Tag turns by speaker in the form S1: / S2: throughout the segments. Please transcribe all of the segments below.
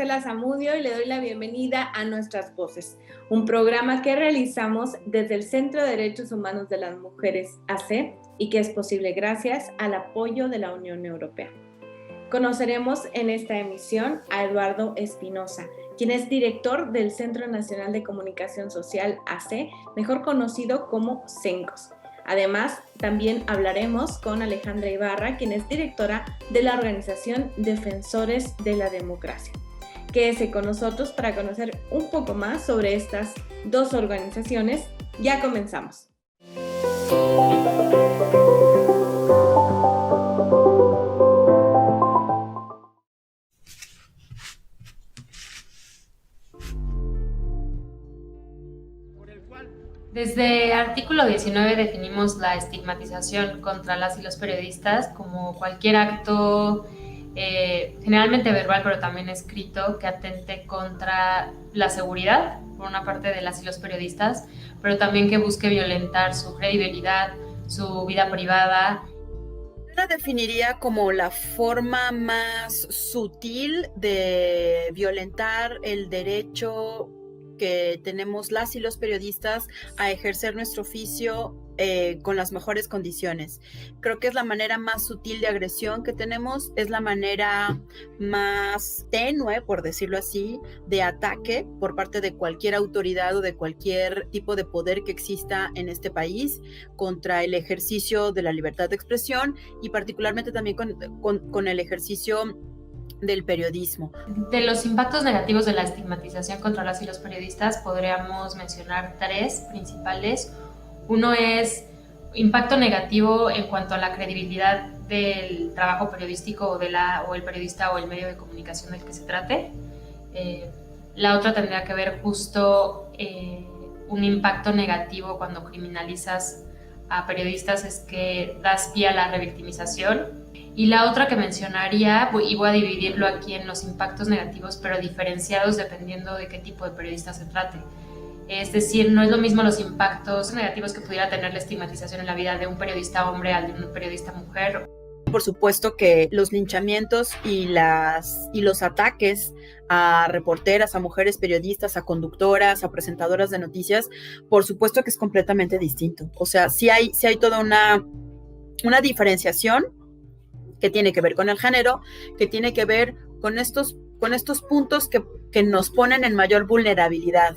S1: Marcela Zamudio y le doy la bienvenida a Nuestras Voces, un programa que realizamos desde el Centro de Derechos Humanos de las Mujeres AC y que es posible gracias al apoyo de la Unión Europea. Conoceremos en esta emisión a Eduardo Espinosa, quien es director del Centro Nacional de Comunicación Social AC, mejor conocido como CENCOS. Además, también hablaremos con Alejandra Ibarra, quien es directora de la organización Defensores de la Democracia. Quédese con nosotros para conocer un poco más sobre estas dos organizaciones. Ya comenzamos.
S2: Desde artículo 19 definimos la estigmatización contra las y los periodistas como cualquier acto, generalmente verbal, pero también escrito, que atente contra la seguridad, por una parte, de las y los periodistas, pero también que busque violentar su credibilidad, su vida privada.
S3: La definiría como la forma más sutil de violentar el derecho que tenemos las y los periodistas a ejercer nuestro oficio con las mejores condiciones. Creo que es la manera más sutil de agresión que tenemos, es la manera más tenue, por decirlo así, de ataque por parte de cualquier autoridad o de cualquier tipo de poder que exista en este país contra el ejercicio de la libertad de expresión y particularmente también con el ejercicio del periodismo.
S2: De los impactos negativos de la estigmatización contra las y los periodistas podríamos mencionar tres principales. Uno es impacto negativo en cuanto a la credibilidad del trabajo periodístico o el periodista o el medio de comunicación del que se trate. La otra tendría que ver justo un impacto negativo cuando criminalizas a periodistas, es que das pie a la revictimización. Y la otra que mencionaría, y voy a dividirlo aquí en los impactos negativos, pero diferenciados dependiendo de qué tipo de periodista se trate. Es decir, no es lo mismo los impactos negativos que pudiera tener la estigmatización en la vida de un periodista hombre al de un periodista mujer.
S3: Por supuesto que los linchamientos y los ataques a reporteras, a mujeres periodistas, a conductoras, a presentadoras de noticias, por supuesto que es completamente distinto. O sea, sí hay toda una diferenciación que tiene que ver con el género, que tiene que ver con estos puntos que nos ponen en mayor vulnerabilidad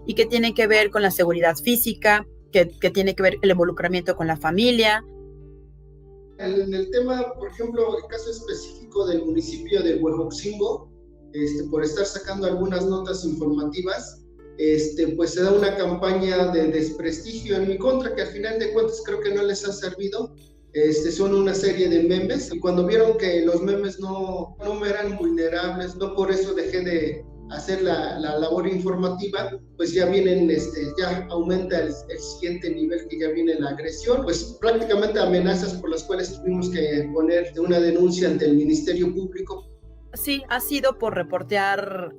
S3: y que tienen que ver con la seguridad física, que tiene que ver el involucramiento con la familia.
S4: En el tema, por ejemplo, el caso específico del municipio de Huehuetzingó, por estar sacando algunas notas informativas, pues se da una campaña de desprestigio en mi contra, que al final de cuentas creo que no les ha servido. Son una serie de memes, y cuando vieron que los memes no me eran vulnerables, no por eso dejé de hacer la labor informativa, pues ya vienen, ya aumenta el siguiente nivel, que ya viene la agresión, pues prácticamente amenazas por las cuales tuvimos que poner una denuncia ante el Ministerio Público.
S3: Sí, ha sido por reportear,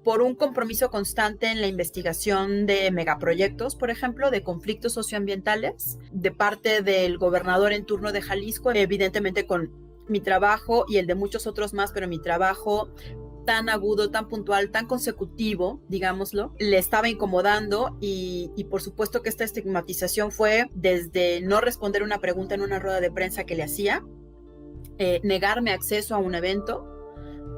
S3: por un compromiso constante en la investigación de megaproyectos, por ejemplo, de conflictos socioambientales, de parte del gobernador en turno de Jalisco, evidentemente con mi trabajo y el de muchos otros más, pero mi trabajo tan agudo, tan puntual, tan consecutivo, digámoslo, le estaba incomodando y por supuesto que esta estigmatización fue desde no responder una pregunta en una rueda de prensa que le hacía, negarme acceso a un evento,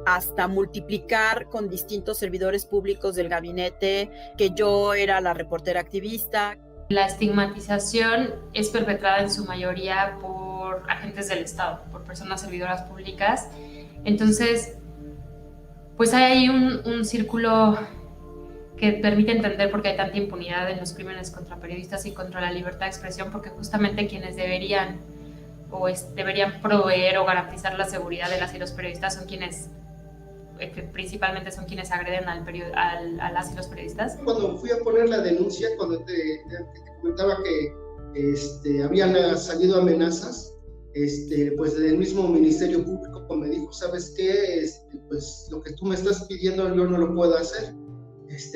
S3: hasta multiplicar con distintos servidores públicos del gabinete que yo era la reportera activista.
S2: La estigmatización es perpetrada en su mayoría por agentes del Estado, por personas servidoras públicas. Entonces, pues hay un círculo que permite entender por qué hay tanta impunidad en los crímenes contra periodistas y contra la libertad de expresión, porque justamente quienes deberían proveer o garantizar la seguridad de las y los periodistas son quienes principalmente son quienes agreden a las y los periodistas.
S4: Cuando fui a poner la denuncia, cuando te comentaba que habían salido amenazas, pues del mismo Ministerio Público me dijo, ¿sabes qué? Pues lo que tú me estás pidiendo yo no lo puedo hacer.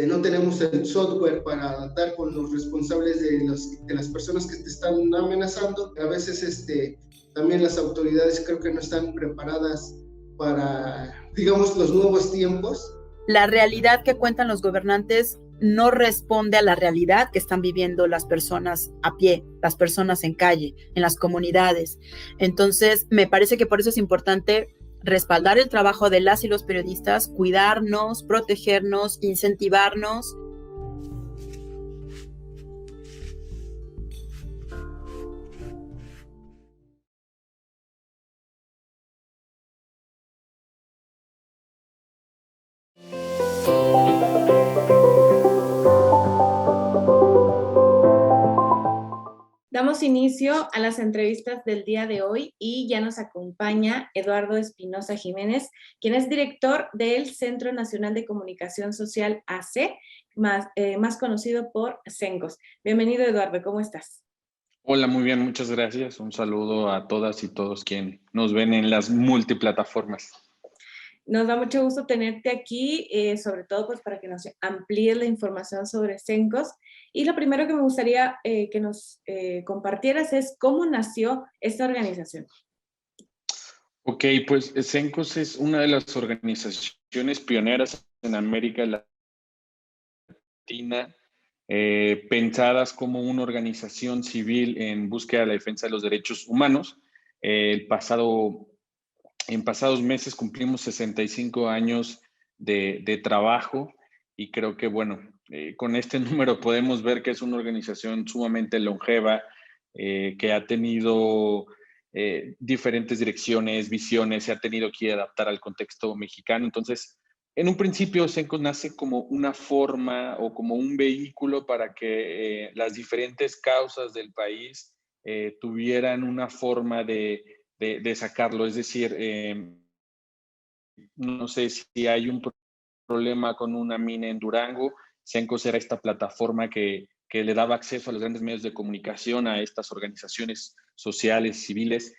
S4: No tenemos el software para dar con los responsables de las personas que te están amenazando. A veces también las autoridades creo que no están preparadas para, digamos, los nuevos tiempos.
S3: la realidad que cuentan los gobernantes no responde a la realidad que están viviendo las personas a pie, las personas en calle, en las comunidades. Entonces, me parece que por eso es importante respaldar el trabajo de las y los periodistas, cuidarnos, protegernos, incentivarnos.
S1: Damos inicio a las entrevistas del día de hoy y ya nos acompaña Eduardo Espinosa Jiménez, quien es director del Centro Nacional de Comunicación Social AC, más conocido por CENCOS. Bienvenido, Eduardo, ¿cómo estás?
S5: Hola, muy bien, muchas gracias. Un saludo a todas y todos quienes nos ven en las multiplataformas.
S1: Nos da mucho gusto tenerte aquí, sobre todo pues para que nos amplíes la información sobre CENCOS. Y lo primero que me gustaría que nos compartieras es cómo nació esta organización.
S5: Ok, pues CENCOS es una de las organizaciones pioneras en América Latina, pensadas como una organización civil en búsqueda de la defensa de los derechos humanos. En pasados meses cumplimos 65 años de trabajo y creo que, bueno, con este número podemos ver que es una organización sumamente longeva, que ha tenido diferentes direcciones, visiones, se ha tenido que adaptar al contexto mexicano. Entonces, en un principio, CENCOS nace como una forma o como un vehículo para que las diferentes causas del país tuvieran una forma de sacarlo. Es decir, no sé si hay un problema con una mina en Durango, CENCOS era esta plataforma que le daba acceso a los grandes medios de comunicación, a estas organizaciones sociales, civiles,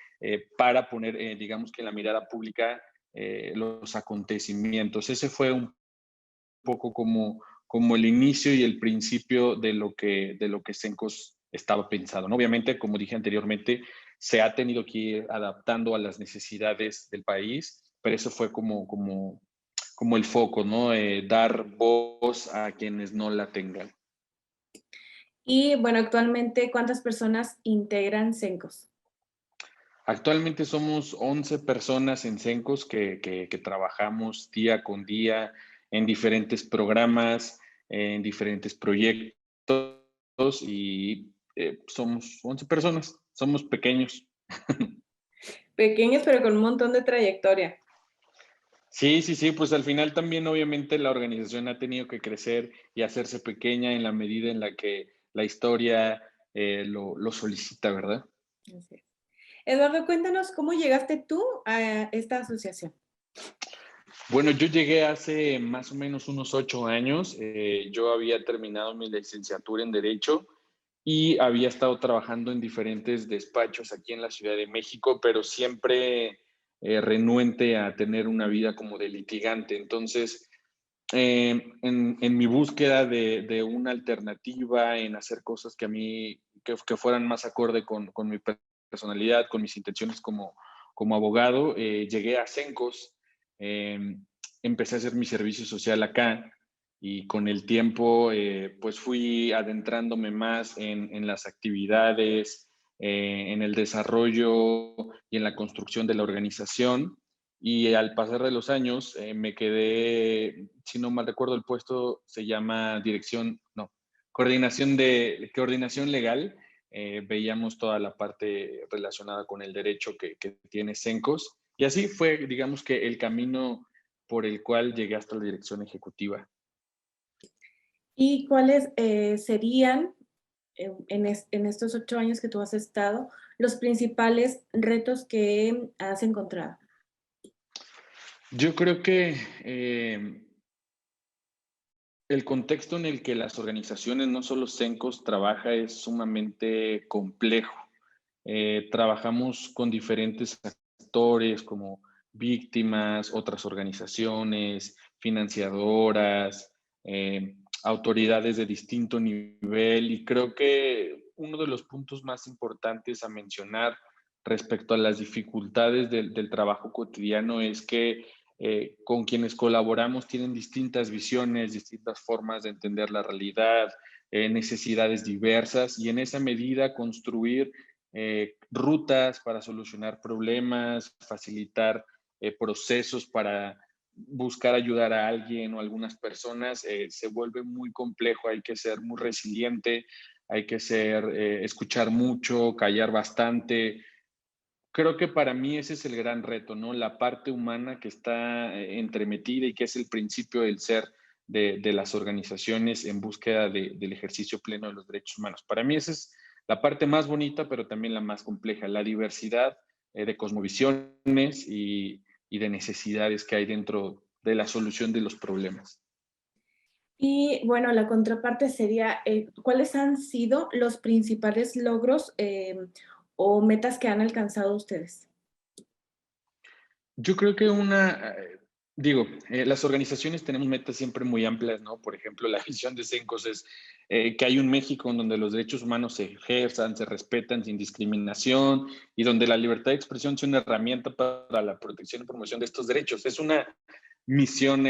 S5: para poner, digamos que en la mirada pública los acontecimientos. Ese fue un poco como el inicio y el principio de lo que CENCOS estaba pensado, ¿no? Obviamente, como dije anteriormente, se ha tenido que ir adaptando a las necesidades del país, pero eso fue como el foco, ¿no? Dar voz a quienes no la tengan.
S1: Y bueno, actualmente, ¿cuántas personas integran CENCOS?
S5: Actualmente somos 11 personas en CENCOS que trabajamos día con día en diferentes programas, en diferentes proyectos y somos 11 personas, somos pequeños.
S1: Pequeños, pero con un montón de trayectoria.
S5: Sí, pues al final también obviamente la organización ha tenido que crecer y hacerse pequeña en la medida en la que la historia lo solicita, ¿verdad?
S1: Así es. Eduardo, cuéntanos cómo llegaste tú a esta asociación.
S5: Bueno, yo llegué hace más o menos unos 8 años. Yo había terminado mi licenciatura en Derecho y había estado trabajando en diferentes despachos aquí en la Ciudad de México, pero siempre renuente a tener una vida como de litigante. Entonces, en mi búsqueda de una alternativa, en hacer cosas que a mí, que fueran más acorde con mi personalidad, con mis intenciones como abogado, llegué a CENCOS, empecé a hacer mi servicio social acá y con el tiempo pues fui adentrándome más en las actividades, en el desarrollo y en la construcción de la organización. Y al pasar de los años me quedé, si no mal recuerdo, el puesto se llama coordinación legal. Veíamos toda la parte relacionada con el derecho que tiene CENCOS. Y así fue, digamos que el camino por el cual llegué hasta la dirección ejecutiva.
S1: ¿Y cuáles serían, en estos 8 años que tú has estado, los principales retos que has encontrado?
S5: Yo creo que el contexto en el que las organizaciones, no solo CENCOS, trabaja es sumamente complejo. Trabajamos con diferentes actores como víctimas, otras organizaciones, financiadoras, autoridades de distinto nivel y creo que uno de los puntos más importantes a mencionar respecto a las dificultades del trabajo cotidiano es que con quienes colaboramos tienen distintas visiones, distintas formas de entender la realidad, necesidades diversas, y en esa medida construir rutas para solucionar problemas, facilitar procesos para buscar ayudar a alguien o a algunas personas, se vuelve muy complejo. Hay que ser muy resiliente, hay que escuchar mucho, callar bastante. Creo que para mí ese es el gran reto, ¿no? La parte humana que está entremetida y que es el principio del ser de las organizaciones en búsqueda del ejercicio pleno de los derechos humanos. Para mí esa es la parte más bonita, pero también la más compleja, la diversidad de cosmovisiones y de necesidades que hay dentro de la solución de los problemas.
S1: Y bueno, la contraparte sería, ¿cuáles han sido los principales logros o metas que han alcanzado ustedes?
S5: Yo creo que las organizaciones tenemos metas siempre muy amplias, ¿no? Por ejemplo, la visión de Cencos es que hay un México en donde los derechos humanos se ejerzan, se respetan sin discriminación y donde la libertad de expresión sea una herramienta para la protección y promoción de estos derechos. Es una misión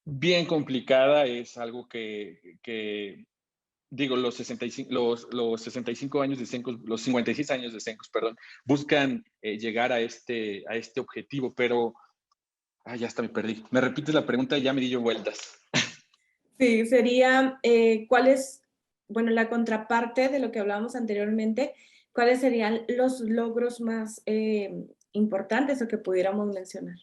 S5: bien complicada, es algo los 65, los 65 años de Cencos, los 56 años de Cencos, perdón, buscan llegar a este objetivo, pero ya hasta me perdí. Me repites la pregunta y ya me di yo vueltas.
S1: Sí, sería, ¿cuál es, bueno, la contraparte de lo que hablábamos anteriormente, cuáles serían los logros más importantes o que pudiéramos mencionar?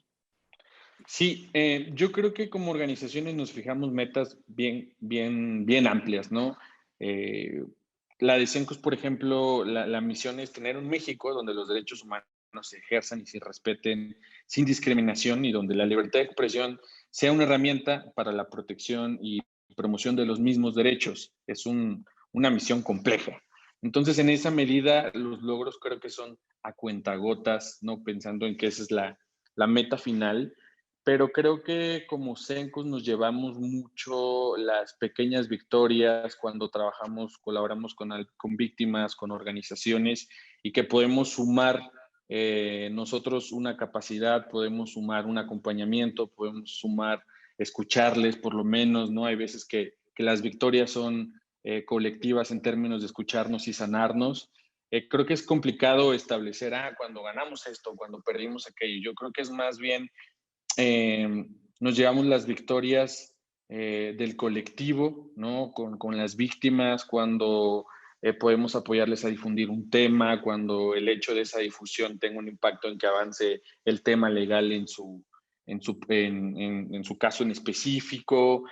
S5: Sí, yo creo que como organizaciones nos fijamos metas bien amplias, ¿no? Eh, la de Cencos, por ejemplo, la misión es tener un México donde los derechos humanos se ejerzan y se respeten sin discriminación y donde la libertad de expresión sea una herramienta para la protección y promoción de los mismos derechos. Es una misión compleja. Entonces, en esa medida, los logros creo que son a cuentagotas, ¿no? Pensando en que esa es la meta final, pero creo que como Cencos nos llevamos mucho las pequeñas victorias cuando colaboramos con víctimas, con organizaciones, y que podemos sumar nosotros una capacidad, podemos sumar un acompañamiento, podemos sumar escucharles por lo menos, ¿no? Hay veces que las victorias son colectivas en términos de escucharnos y sanarnos. Creo que es complicado establecer, cuando ganamos esto, cuando perdimos aquello. Yo creo que es más bien nos llevamos las victorias del colectivo, ¿no? Con las víctimas, cuando podemos apoyarles a difundir un tema, cuando el hecho de esa difusión tenga un impacto en que avance el tema legal en su caso en específico.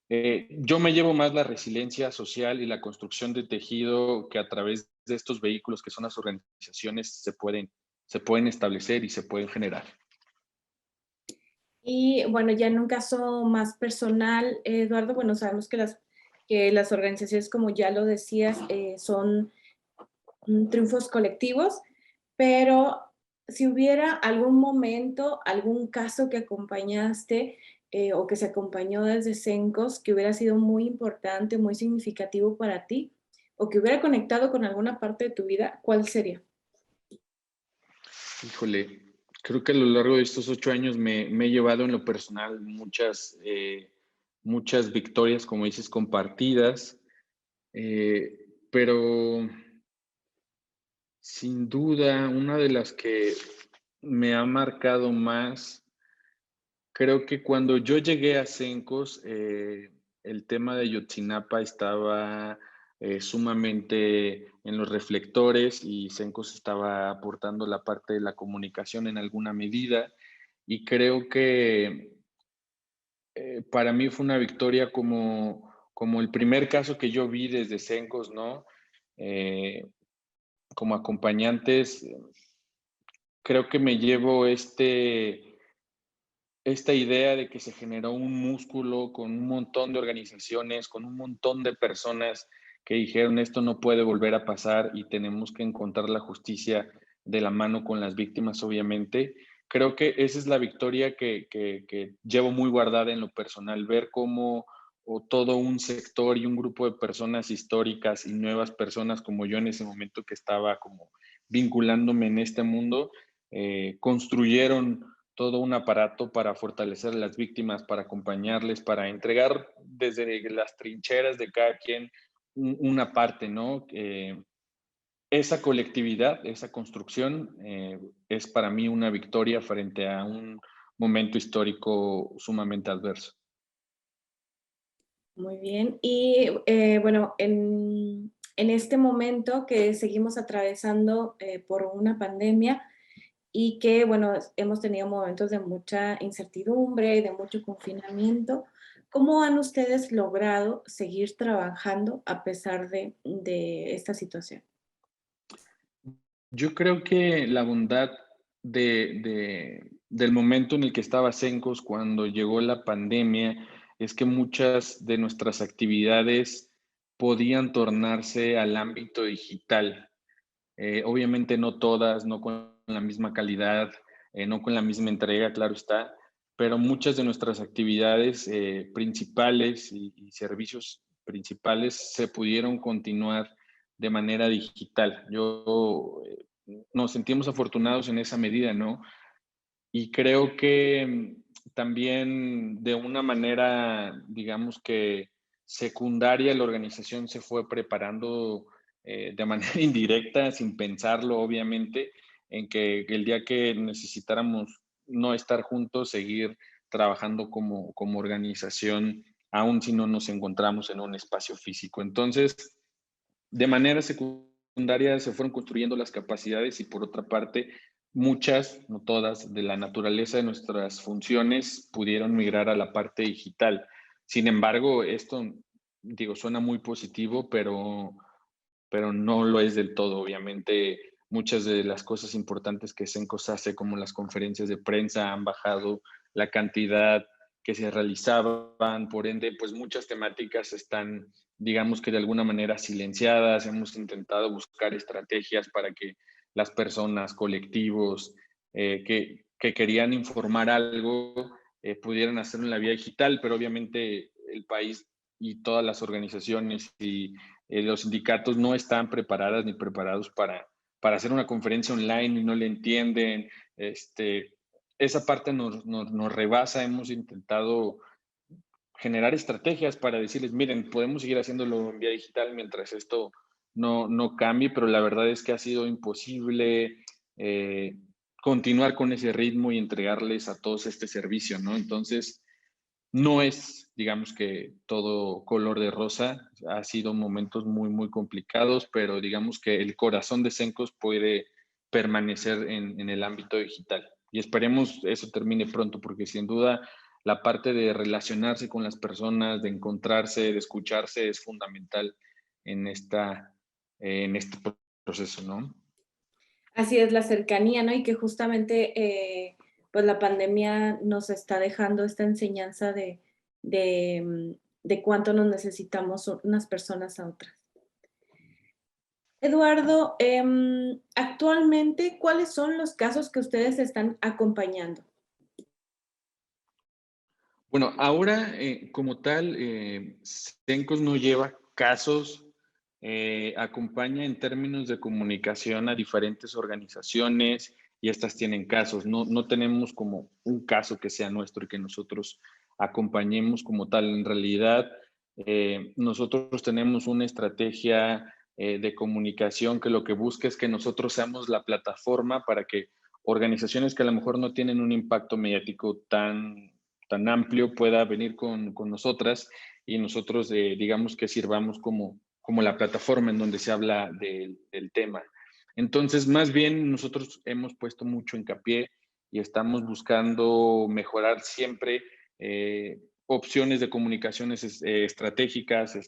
S5: Yo me llevo más la resiliencia social y la construcción de tejido que a través de estos vehículos que son las organizaciones se pueden establecer y se pueden generar.
S1: Y bueno, ya en un caso más personal, Eduardo, bueno, sabemos que las organizaciones, como ya lo decías, son triunfos colectivos, pero si hubiera algún momento, algún caso que acompañaste o que se acompañó desde Cencos que hubiera sido muy importante, muy significativo para ti, o que hubiera conectado con alguna parte de tu vida, ¿cuál sería?
S5: Híjole, creo que a lo largo de estos 8 años me he llevado en lo personal muchas victorias, como dices, compartidas, pero sin duda una de las que me ha marcado más, creo que cuando yo llegué a Cencos, el tema de Ayotzinapa estaba sumamente en los reflectores y Cencos estaba aportando la parte de la comunicación en alguna medida, y creo que para mí fue una victoria como el primer caso que yo vi desde Cencos, ¿no? Como acompañantes, creo que me llevo esta idea de que se generó un músculo con un montón de organizaciones, con un montón de personas que dijeron esto no puede volver a pasar y tenemos que encontrar la justicia de la mano con las víctimas, obviamente. Creo que esa es la victoria que llevo muy guardada en lo personal, ver cómo todo un sector y un grupo de personas históricas y nuevas personas como yo en ese momento que estaba como vinculándome en este mundo, construyeron todo un aparato para fortalecer a las víctimas, para acompañarles, para entregar desde las trincheras de cada quien una parte, ¿no? Esa colectividad, esa construcción es para mí una victoria frente a un momento histórico sumamente adverso.
S1: Muy bien. Y bueno, en este momento que seguimos atravesando por una pandemia y que, bueno, hemos tenido momentos de mucha incertidumbre y de mucho confinamiento, ¿cómo han ustedes logrado seguir trabajando a pesar de esta situación?
S5: Yo creo que la bondad del momento en el que estaba Cencos cuando llegó la pandemia es que muchas de nuestras actividades podían tornarse al ámbito digital. Obviamente no todas, no con la misma calidad, no con la misma entrega, claro está, pero muchas de nuestras actividades principales y servicios principales se pudieron continuar de manera digital. Nos sentimos afortunados en esa medida, ¿no? Y creo que también de una manera, digamos que secundaria, la organización se fue preparando de manera indirecta, sin pensarlo, obviamente, en que el día que necesitáramos no estar juntos, seguir trabajando como organización, aun si no nos encontramos en un espacio físico. Entonces, de manera secundaria se fueron construyendo las capacidades y por otra parte, muchas, no todas, de la naturaleza de nuestras funciones pudieron migrar a la parte digital. Sin embargo, esto, digo, suena muy positivo, pero no lo es del todo. Obviamente, muchas de las cosas importantes que Sencos hace, como las conferencias de prensa, han bajado la cantidad que se realizaban, por ende, pues muchas temáticas están, digamos que de alguna manera silenciadas. Hemos intentado buscar estrategias para que las personas, colectivos que querían informar algo pudieran hacerlo en la vía digital, pero obviamente el país y todas las organizaciones y los sindicatos no están preparadas ni preparados para hacer una conferencia online y no le entienden. Esa parte nos rebasa. Hemos intentado generar estrategias para decirles, miren, podemos seguir haciéndolo en vía digital mientras esto no cambie, pero la verdad es que ha sido imposible continuar con ese ritmo y entregarles a todos este servicio, ¿no? Entonces, no es, digamos que todo color de rosa, ha sido momentos muy, muy complicados, pero digamos que el corazón de Sencos puede permanecer en el ámbito digital. Y esperemos eso termine pronto, porque sin duda la parte de relacionarse con las personas, de encontrarse, de escucharse, es fundamental en, en este proceso, ¿no?
S1: Así es la cercanía, ¿no? Y que justamente, pues la pandemia nos está dejando esta enseñanza de cuánto nos necesitamos unas personas a otras. Eduardo, actualmente, ¿cuáles son los casos que ustedes están acompañando?
S5: Bueno, ahora como tal, Cencos no lleva casos, acompaña en términos de comunicación a diferentes organizaciones y estas tienen casos. No tenemos como un caso que sea nuestro y que nosotros acompañemos como tal. En realidad, nosotros tenemos una estrategia de comunicación que lo que busca es que nosotros seamos la plataforma para que organizaciones que a lo mejor no tienen un impacto mediático tan amplio pueda venir con nosotras y nosotros digamos que sirvamos como la plataforma en donde se habla del tema. Entonces, más bien nosotros hemos puesto mucho hincapié y estamos buscando mejorar siempre opciones de comunicaciones estratégicas,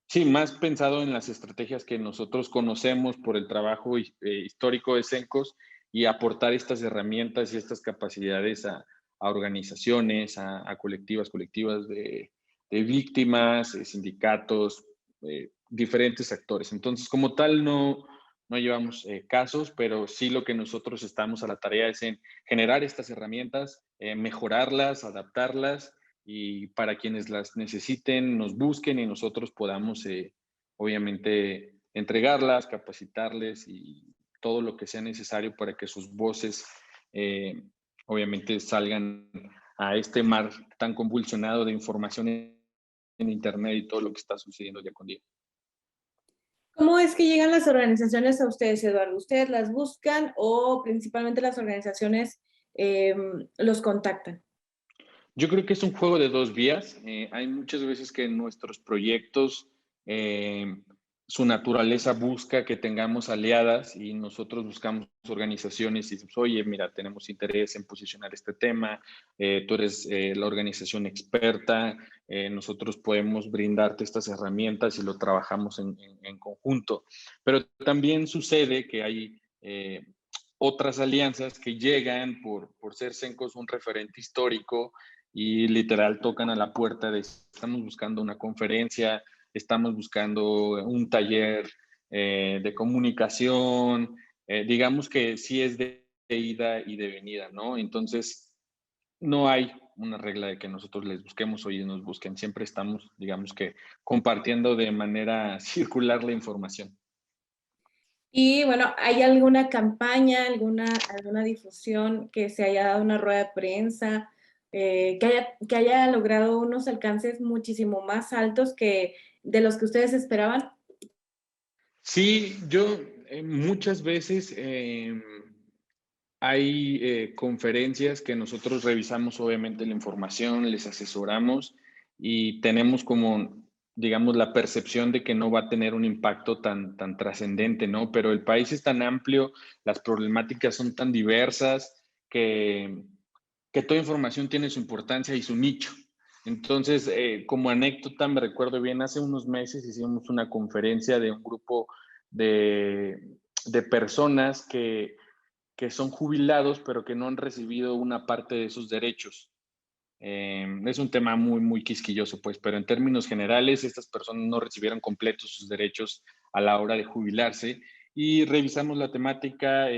S5: sí, más pensado en las estrategias que nosotros conocemos por el trabajo histórico de Cencos y aportar estas herramientas y estas capacidades a organizaciones, a colectivas de víctimas, sindicatos, diferentes actores. Entonces, como tal, no llevamos casos, pero sí lo que nosotros estamos a la tarea es en generar estas herramientas, mejorarlas, adaptarlas y para quienes las necesiten, nos busquen y nosotros podamos, obviamente, entregarlas, capacitarles y todo lo que sea necesario para que sus voces obviamente salgan a este mar tan convulsionado de información en Internet y todo lo que está sucediendo día con día.
S1: ¿Cómo es que llegan las organizaciones a ustedes, Eduardo? ¿Ustedes las buscan o principalmente las organizaciones los contactan?
S5: Yo creo que es un juego de dos vías. Hay muchas veces que en nuestros proyectos eh, su naturaleza busca que tengamos aliadas y nosotros buscamos organizaciones y decimos, oye, mira, tenemos interés en posicionar este tema, tú eres la organización experta, nosotros podemos brindarte estas herramientas y lo trabajamos en conjunto. Pero también sucede que hay otras alianzas que llegan por ser Cencos un referente histórico y literal tocan a la puerta de estamos buscando una conferencia, estamos buscando un taller de comunicación, digamos que sí es de ida y de venida, ¿no? Entonces, no hay una regla de que nosotros les busquemos o ellos nos busquen, siempre estamos, digamos que, compartiendo de manera circular la información.
S1: Y bueno, ¿hay alguna campaña, alguna difusión que se haya dado una rueda de prensa, que haya logrado unos alcances muchísimo más altos que de los que ustedes esperaban?
S5: Sí, yo muchas veces hay conferencias que nosotros revisamos obviamente la información, les asesoramos y tenemos como, digamos, la percepción de que no va a tener un impacto tan trascendente, ¿no? Pero el país es tan amplio, las problemáticas son tan diversas que toda información tiene su importancia y su nicho. Entonces, como anécdota, me recuerdo bien, hace unos meses hicimos una conferencia de un grupo de personas que son jubilados, pero que no han recibido una parte de sus derechos. Es un tema muy quisquilloso, pues, pero en términos generales, estas personas no recibieron completos sus derechos a la hora de jubilarse y revisamos la temática,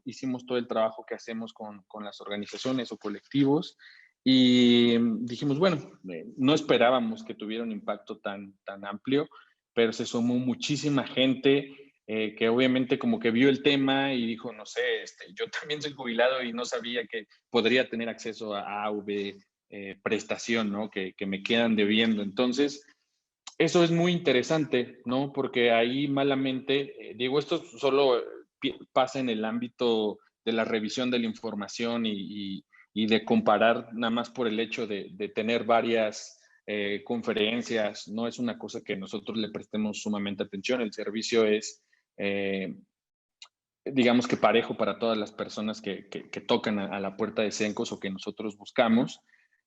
S5: hicimos todo el trabajo que hacemos con las organizaciones o colectivos y dijimos, bueno, no esperábamos que tuviera un impacto tan amplio, pero se sumó muchísima gente que obviamente como que vio el tema y dijo, no sé, yo también soy jubilado y no sabía que podría tener acceso a A o B prestación, ¿no? Que me quedan debiendo. Entonces, eso es muy interesante, ¿no? Porque ahí malamente, digo, esto solo pasa en el ámbito de la revisión de la información y de comparar nada más por el hecho de tener varias conferencias, no es una cosa que nosotros le prestemos sumamente atención, el servicio es, digamos que parejo para todas las personas que tocan a la puerta de Cencos o que nosotros buscamos,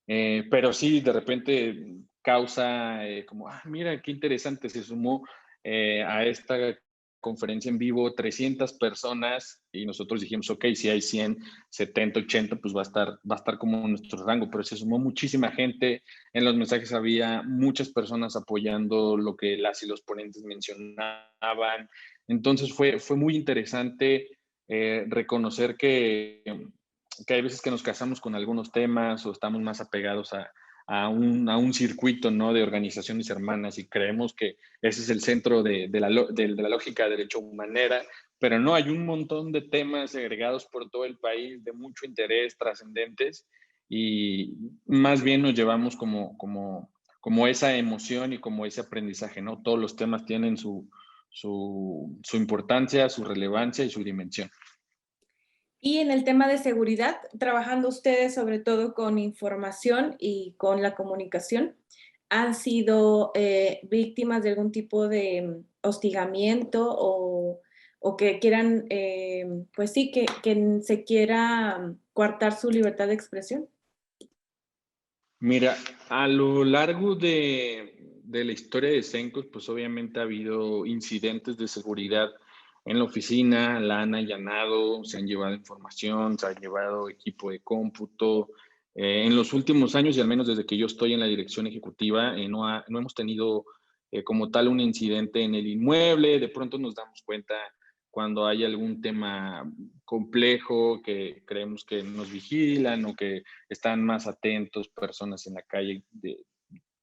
S5: pero sí, de repente causa como, mira, qué interesante, se sumó a esta conferencia en vivo 300 personas y nosotros dijimos, ok, si hay 100, 70, 80, pues va a estar como nuestro rango, pero se sumó muchísima gente, en los mensajes había muchas personas apoyando lo que las y los ponentes mencionaban, entonces fue muy interesante reconocer que hay veces que nos casamos con algunos temas o estamos más apegados a un circuito, ¿no? De organizaciones hermanas y creemos que ese es el centro de la lógica de derecho humanera, pero no, hay un montón de temas segregados por todo el país de mucho interés, trascendentes y más bien nos llevamos como esa emoción y como ese aprendizaje, ¿no? Todos los temas tienen su importancia, su relevancia y su dimensión.
S1: Y en el tema de seguridad, trabajando ustedes sobre todo con información y con la comunicación, ¿han sido víctimas de algún tipo de hostigamiento o que quieran, pues sí, que se quiera coartar su libertad de expresión?
S5: Mira, a lo largo de la historia de Cencos, pues obviamente ha habido incidentes de seguridad en la oficina, la han allanado, se han llevado información, se ha llevado equipo de cómputo. En los últimos años, y al menos desde que yo estoy en la dirección ejecutiva, no hemos tenido como tal un incidente en el inmueble. De pronto nos damos cuenta cuando hay algún tema complejo que creemos que nos vigilan o que están más atentos personas en la calle de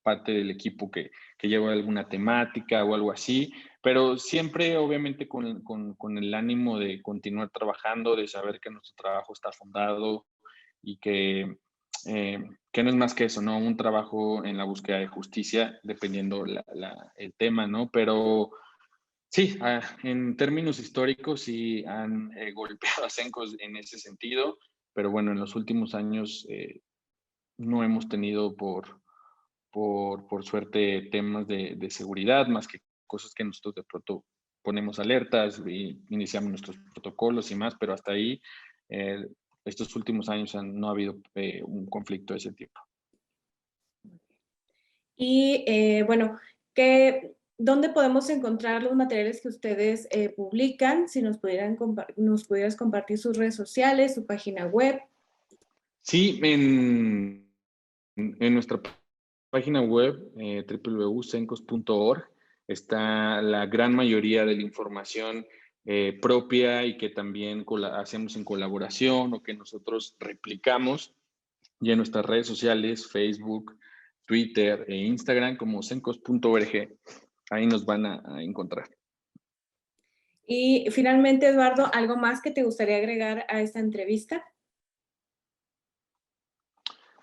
S5: parte del equipo que lleva alguna temática o algo así, pero siempre obviamente con el ánimo de continuar trabajando, de saber que nuestro trabajo está fundado, y que no es más que eso, ¿no? Un trabajo en la búsqueda de justicia, dependiendo el tema, ¿no? Pero sí, en términos históricos sí han golpeado a Cencos en ese sentido, pero bueno, en los últimos años no hemos tenido por suerte temas de seguridad, más que cosas que nosotros de pronto ponemos alertas y iniciamos nuestros protocolos y más, pero hasta ahí eh, estos últimos años no ha habido un conflicto de ese tipo.
S1: Y bueno, ¿dónde podemos encontrar los materiales que ustedes publican? Si nos pudieras compartir sus redes sociales, su página web.
S5: Sí, en nuestra página web, www.cencos.org, está la gran mayoría de la información propia y que también hacemos en colaboración o que nosotros replicamos. Y en nuestras redes sociales, Facebook, Twitter e Instagram como cencos.org, ahí nos van a encontrar.
S1: Y finalmente, Eduardo, ¿algo más que te gustaría agregar a esta entrevista?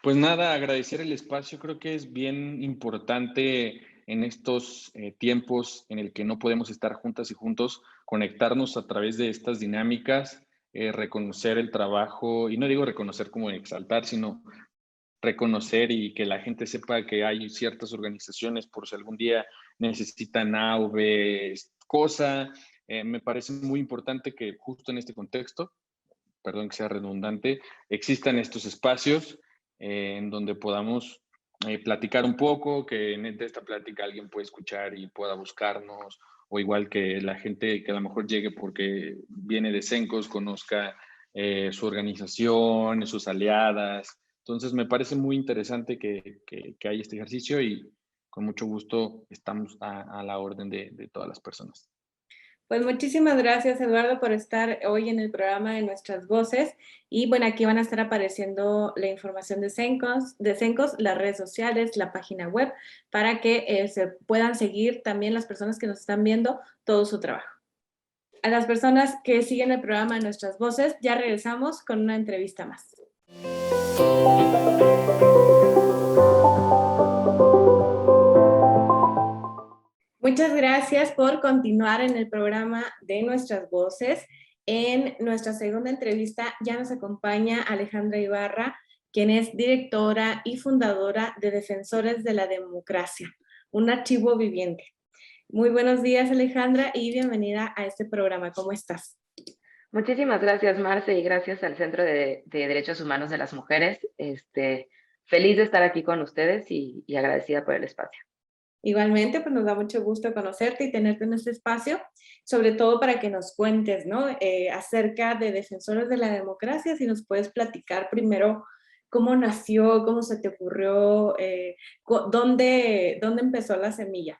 S5: Pues nada, agradecer el espacio. Creo que es bien importante en estos tiempos en el que no podemos estar juntas y juntos, conectarnos a través de estas dinámicas, reconocer el trabajo, y no digo reconocer como exaltar, sino reconocer y que la gente sepa que hay ciertas organizaciones por si algún día necesitan A o B cosa. Me parece muy importante que justo en este contexto, perdón que sea redundante, existan estos espacios en donde podamos platicar un poco, que en esta plática alguien pueda escuchar y pueda buscarnos, o igual que la gente que a lo mejor llegue porque viene de Cencos, conozca su organización, sus aliadas. Entonces me parece muy interesante que haya este ejercicio y con mucho gusto estamos a la orden de todas las personas.
S1: Pues muchísimas gracias, Eduardo, por estar hoy en el programa de Nuestras Voces. Y bueno, aquí van a estar apareciendo la información de Cencos, las redes sociales, la página web, para que se puedan seguir también las personas que nos están viendo todo su trabajo. A las personas que siguen el programa de Nuestras Voces, ya regresamos con una entrevista más. Muchas gracias por continuar en el programa de Nuestras Voces. En nuestra segunda entrevista ya nos acompaña Alejandra Ibarra, quien es directora y fundadora de Defensores de la Democracia, un archivo viviente. Muy buenos días, Alejandra, y bienvenida a este programa. ¿Cómo estás?
S6: Muchísimas gracias, Marce, y gracias al Centro de Derechos Humanos de las Mujeres. Feliz de estar aquí con ustedes y agradecida por el espacio.
S1: Igualmente, pues nos da mucho gusto conocerte y tenerte en este espacio, sobre todo para que nos cuentes, ¿no? Acerca de Defensores de la Democracia, si nos puedes platicar primero cómo nació, cómo se te ocurrió, dónde empezó la semilla.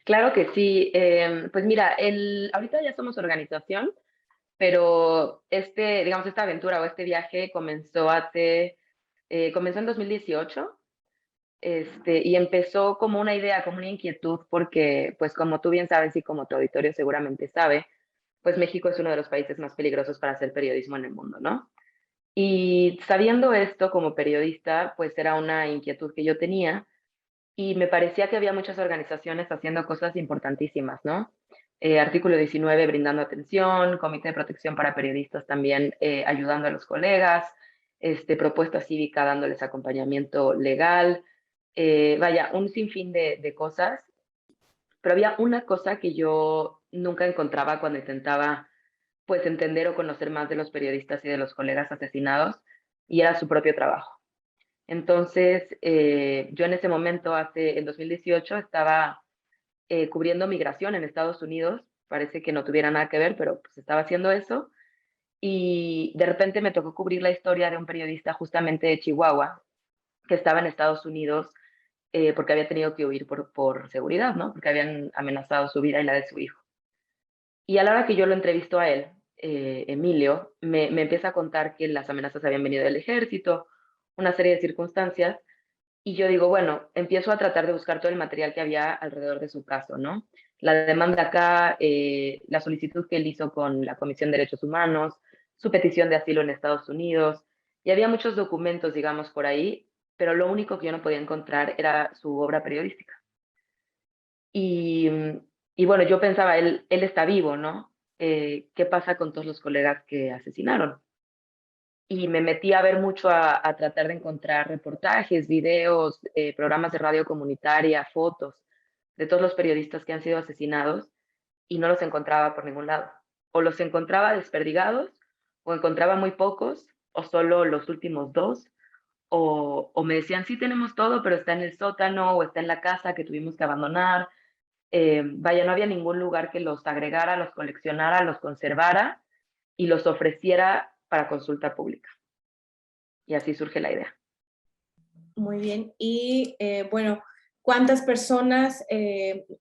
S6: Claro que sí. Pues mira, ahorita ya somos organización, pero esta aventura o este viaje comenzó en 2018. Y empezó como una idea, como una inquietud, porque, pues como tú bien sabes y como tu auditorio seguramente sabe, pues México es uno de los países más peligrosos para hacer periodismo en el mundo, ¿no? Y sabiendo esto como periodista, pues era una inquietud que yo tenía y me parecía que había muchas organizaciones haciendo cosas importantísimas, ¿no? Artículo 19 brindando atención, Comité de Protección para Periodistas también ayudando a los colegas, Propuesta Cívica dándoles acompañamiento legal, vaya, un sinfín de cosas, pero había una cosa que yo nunca encontraba cuando intentaba pues entender o conocer más de los periodistas y de los colegas asesinados, y era su propio trabajo. Entonces, yo en ese momento, en 2018, estaba cubriendo migración en Estados Unidos, parece que no tuviera nada que ver, pero pues estaba haciendo eso, y de repente me tocó cubrir la historia de un periodista justamente de Chihuahua, que estaba en Estados Unidos porque había tenido que huir por seguridad, ¿no? Porque habían amenazado su vida y la de su hijo. Y a la hora que yo lo entrevisto a él, Emilio, me empieza a contar que las amenazas habían venido del ejército, una serie de circunstancias, y yo digo, bueno, empiezo a tratar de buscar todo el material que había alrededor de su caso, ¿no? La demanda acá, la solicitud que él hizo con la Comisión de Derechos Humanos, su petición de asilo en Estados Unidos, y había muchos documentos, digamos, por ahí, pero lo único que yo no podía encontrar era su obra periodística. Y, y bueno, yo pensaba, él está vivo, ¿no? ¿Qué pasa con todos los colegas que asesinaron? Y me metí a ver mucho a tratar de encontrar reportajes, videos, programas de radio comunitaria, fotos de todos los periodistas que han sido asesinados y no los encontraba por ningún lado. O los encontraba desperdigados, o encontraba muy pocos, o solo los últimos dos, o me decían, sí tenemos todo, pero está en el sótano o está en la casa que tuvimos que abandonar. Vaya, no había ningún lugar que los agregara, los coleccionara, los conservara y los ofreciera para consulta pública. Y así surge la idea.
S1: Muy bien. Y bueno, ¿cuántas personas?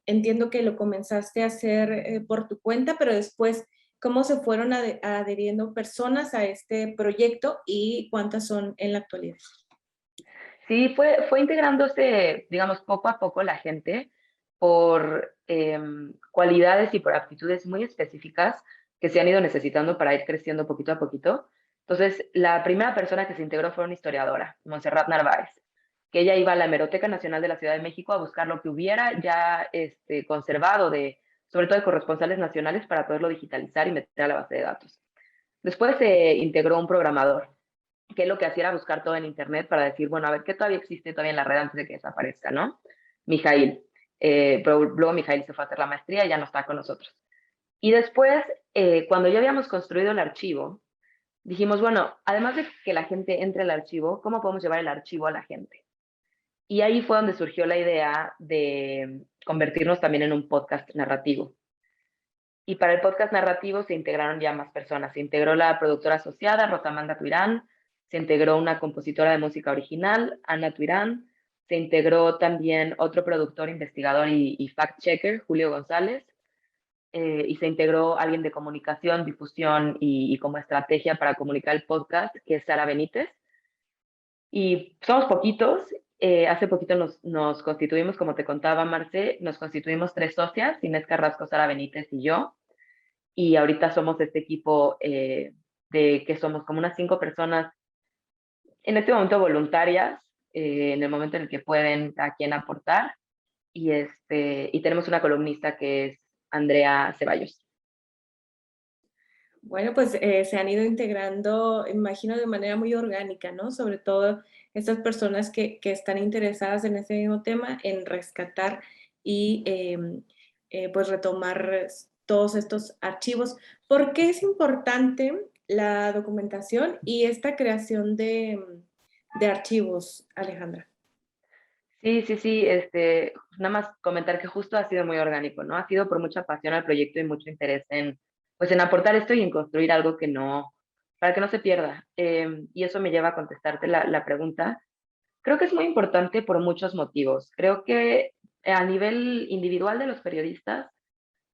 S1: Entiendo que lo comenzaste a hacer por tu cuenta, pero después, ¿cómo se fueron adheriendo personas a este proyecto y cuántas son en la actualidad?
S6: Sí, fue integrándose, digamos, poco a poco la gente por cualidades y por aptitudes muy específicas que se han ido necesitando para ir creciendo poquito a poquito. Entonces, la primera persona que se integró fue una historiadora, Montserrat Narváez, que ella iba a la Hemeroteca Nacional de la Ciudad de México a buscar lo que hubiera ya conservado, sobre todo de corresponsales nacionales, para poderlo digitalizar y meter a la base de datos. Después se integró un programador, que lo que hacía era buscar todo en internet para decir, bueno, a ver qué todavía existe todavía en la red antes de que desaparezca, ¿no? Mijail. Pero luego Mijail se fue a hacer la maestría y ya no está con nosotros. Y después, cuando ya habíamos construido el archivo, dijimos, bueno, además de que la gente entre al archivo, ¿cómo podemos llevar el archivo a la gente? Y ahí fue donde surgió la idea de convertirnos también en un podcast narrativo. Y para el podcast narrativo se integraron ya más personas. Se integró la productora asociada, Rosamanda Tuirán, se integró una compositora de música original, Ana Tuirán, se integró también otro productor, investigador y fact-checker, Julio González, y se integró alguien de comunicación, difusión y como estrategia para comunicar el podcast, que es Sara Benítez. Y somos poquitos. Hace poquito nos constituimos, como te contaba Marce, nos constituimos 3 socias, Inés Carrasco, Sara Benítez y yo. Y ahorita somos este equipo de que somos como unas 5 personas en este momento voluntarias, en el momento en el que pueden a quien aportar. Y tenemos una columnista que es Andrea Ceballos.
S1: Bueno, pues se han ido integrando, imagino, de manera muy orgánica, ¿no? Sobre todo estas personas que están interesadas en ese mismo tema, en rescatar y pues retomar todos estos archivos. ¿Por qué es importante la documentación y esta creación de archivos, Alejandra?
S6: Sí, sí, sí, nada más comentar que justo ha sido muy orgánico, ¿no? Ha sido por mucha pasión al proyecto y mucho interés pues en aportar esto y en construir algo para que no se pierda. Y eso me lleva a contestarte la pregunta. Creo que es muy importante por muchos motivos. Creo que a nivel individual de los periodistas,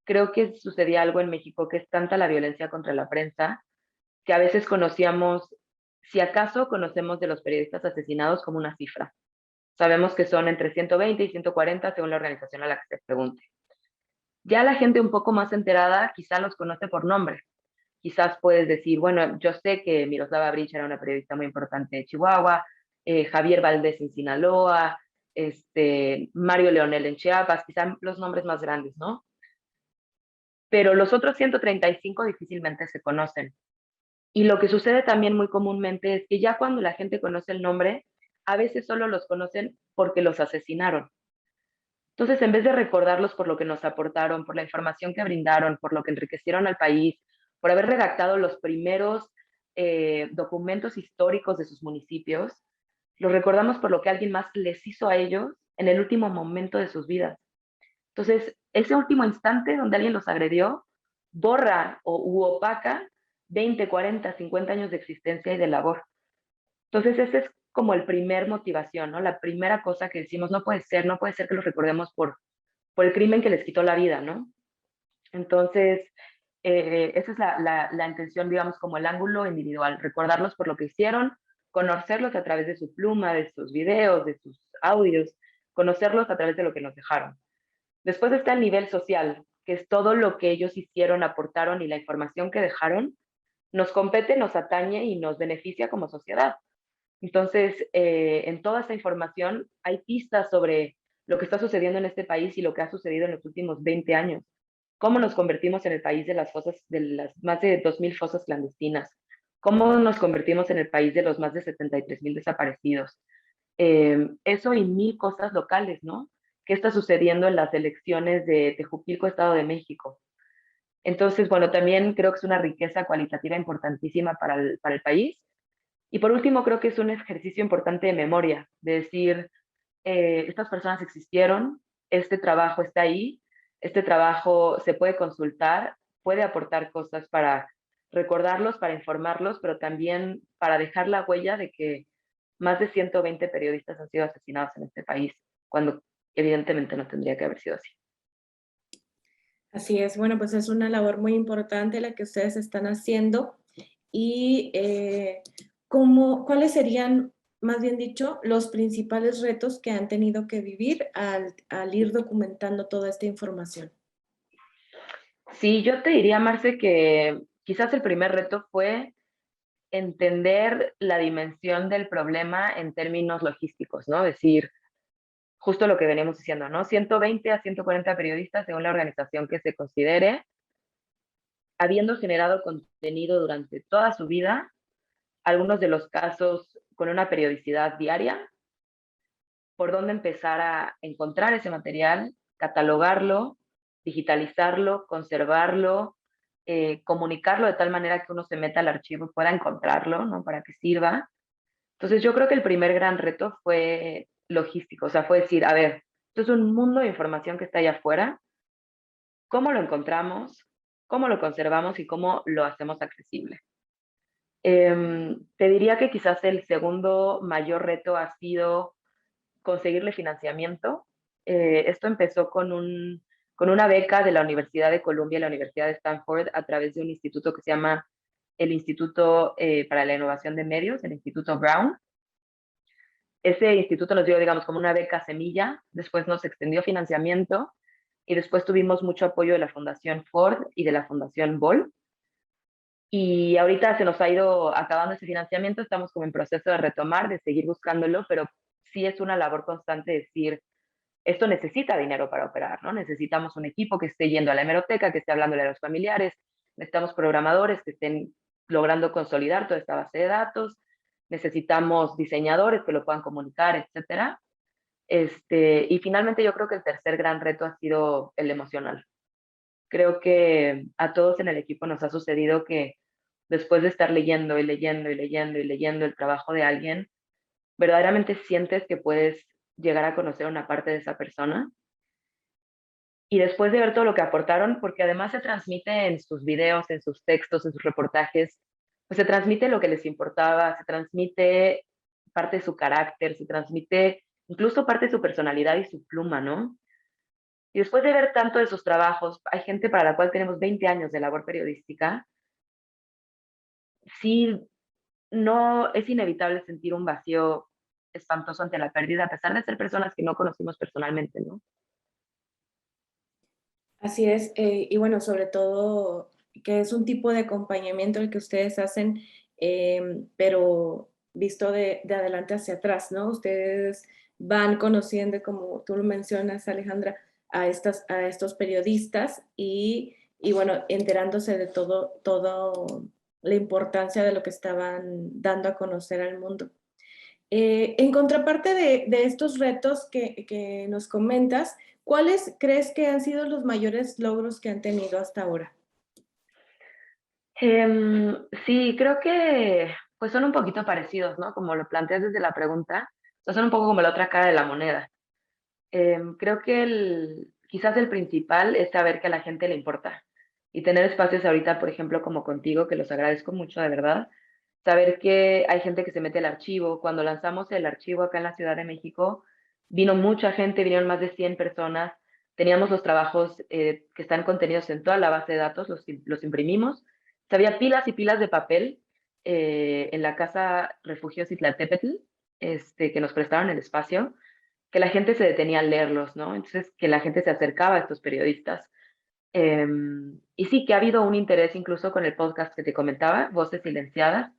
S6: creo que sucedía algo en México, que es tanta la violencia contra la prensa, que a veces si acaso conocemos de los periodistas asesinados como una cifra. Sabemos que son entre 120 y 140 según la organización a la que se pregunte. Ya la gente un poco más enterada quizá los conoce por nombre. Quizás puedes decir, bueno, yo sé que Miroslava Bridge era una periodista muy importante de Chihuahua, Javier Valdés en Sinaloa, Mario Leonel en Chiapas, quizá los nombres más grandes, ¿no? Pero los otros 135 difícilmente se conocen. Y lo que sucede también muy comúnmente es que ya cuando la gente conoce el nombre, a veces solo los conocen porque los asesinaron. Entonces, en vez de recordarlos por lo que nos aportaron, por la información que brindaron, por lo que enriquecieron al país, por haber redactado los primeros documentos históricos de sus municipios, los recordamos por lo que alguien más les hizo a ellos en el último momento de sus vidas. Entonces, ese último instante donde alguien los agredió, borra u opaca 20, 40, 50 años de existencia y de labor. Entonces, ese es como el primer motivación, ¿no? La primera cosa que decimos, no puede ser que los recordemos por el crimen que les quitó la vida, ¿no? Entonces, esa es la intención, digamos, como el ángulo individual, recordarlos por lo que hicieron, conocerlos a través de su pluma, de sus videos, de sus audios, conocerlos a través de lo que nos dejaron. Después está el nivel social, que es todo lo que ellos hicieron, aportaron y la información que dejaron nos compete, nos atañe y nos beneficia como sociedad. Entonces, en toda esa información hay pistas sobre lo que está sucediendo en este país y lo que ha sucedido en los últimos 20 años. Cómo nos convertimos en el país de las más de 2.000 fosas clandestinas. Cómo nos convertimos en el país de los más de 73.000 desaparecidos. Eso y mil cosas locales, ¿no? ¿Qué está sucediendo en las elecciones de Tejupilco, Estado de México? Entonces, bueno, también creo que es una riqueza cualitativa importantísima para el país. Y por último, creo que es un ejercicio importante de memoria, de decir, estas personas existieron, este trabajo está ahí, este trabajo se puede consultar, puede aportar cosas para recordarlos, para informarlos, pero también para dejar la huella de que más de 120 periodistas han sido asesinados en este país, cuando evidentemente no tendría que haber sido así.
S1: Así es, bueno, pues es una labor muy importante la que ustedes están haciendo y ¿cuáles serían, más bien dicho, los principales retos que han tenido que vivir al ir documentando toda esta información?
S6: Sí, yo te diría, Marce, que quizás el primer reto fue entender la dimensión del problema en términos logísticos, ¿no? Decir, justo lo que veníamos diciendo, ¿no? 120 a 140 periodistas según la organización que se considere, habiendo generado contenido durante toda su vida, algunos de los casos con una periodicidad diaria, por dónde empezar a encontrar ese material, catalogarlo, digitalizarlo, conservarlo, comunicarlo de tal manera que uno se meta al archivo y pueda encontrarlo, ¿no? Para que sirva. Entonces yo creo que el primer gran reto fue logístico, o sea, fue decir, a ver, esto es un mundo de información que está allá afuera, ¿cómo lo encontramos? ¿Cómo lo conservamos y cómo lo hacemos accesible? Te diría que quizás el segundo mayor reto ha sido conseguirle financiamiento. Esto empezó con una beca de la Universidad de Columbia y la Universidad de Stanford a través de un instituto que se llama el Instituto para la Innovación de Medios, el Instituto Brown. Ese instituto nos dio, digamos, como una beca semilla, después nos extendió financiamiento y después tuvimos mucho apoyo de la Fundación Ford y de la Fundación Ball. Y ahorita se nos ha ido acabando ese financiamiento, estamos como en proceso de retomar, de seguir buscándolo, pero sí es una labor constante decir, esto necesita dinero para operar, ¿no? Necesitamos un equipo que esté yendo a la hemeroteca, que esté hablándole a los familiares, necesitamos programadores que estén logrando consolidar toda esta base de datos, necesitamos diseñadores que lo puedan comunicar, etcétera. Y finalmente yo creo que el tercer gran reto ha sido el emocional. Creo que a todos en el equipo nos ha sucedido que después de estar leyendo y leyendo y leyendo y leyendo el trabajo de alguien, verdaderamente sientes que puedes llegar a conocer una parte de esa persona. Y después de ver todo lo que aportaron, porque además se transmite en sus videos, en sus textos, en sus reportajes, pues se transmite lo que les importaba, se transmite parte de su carácter, se transmite incluso parte de su personalidad y su pluma, ¿no? Y después de ver tanto de sus trabajos, hay gente para la cual tenemos 20 años de labor periodística, sí, no es inevitable sentir un vacío espantoso ante la pérdida, a pesar de ser personas que no conocimos personalmente, ¿no?
S1: Así es, y bueno, sobre todo que es un tipo de acompañamiento el que ustedes hacen, pero visto de adelante hacia atrás, ¿no? Ustedes van conociendo, como tú lo mencionas, Alejandra, a estos periodistas y bueno, enterándose de todo la importancia de lo que estaban dando a conocer al mundo. En contraparte de estos retos que nos comentas, ¿cuáles crees que han sido los mayores logros que han tenido hasta ahora?
S6: Sí, creo que pues son un poquito parecidos, ¿no? Como lo planteas desde la pregunta, o sea, son un poco como la otra cara de la moneda. Creo que quizás el principal es saber que a la gente le importa y tener espacios ahorita, por ejemplo, como contigo, que los agradezco mucho, de verdad. Saber que hay gente que se mete al archivo. Cuando lanzamos el archivo acá en la Ciudad de México, vino mucha gente, vinieron más de 100 personas. Teníamos los trabajos que están contenidos en toda la base de datos, los imprimimos. Había pilas y pilas de papel en la Casa Refugio Citlaltépetl, que nos prestaron el espacio, que la gente se detenía a leerlos, ¿no? Entonces, que la gente se acercaba a estos periodistas. Y sí, que ha habido un interés incluso con el podcast que te comentaba, Voces Silenciadas.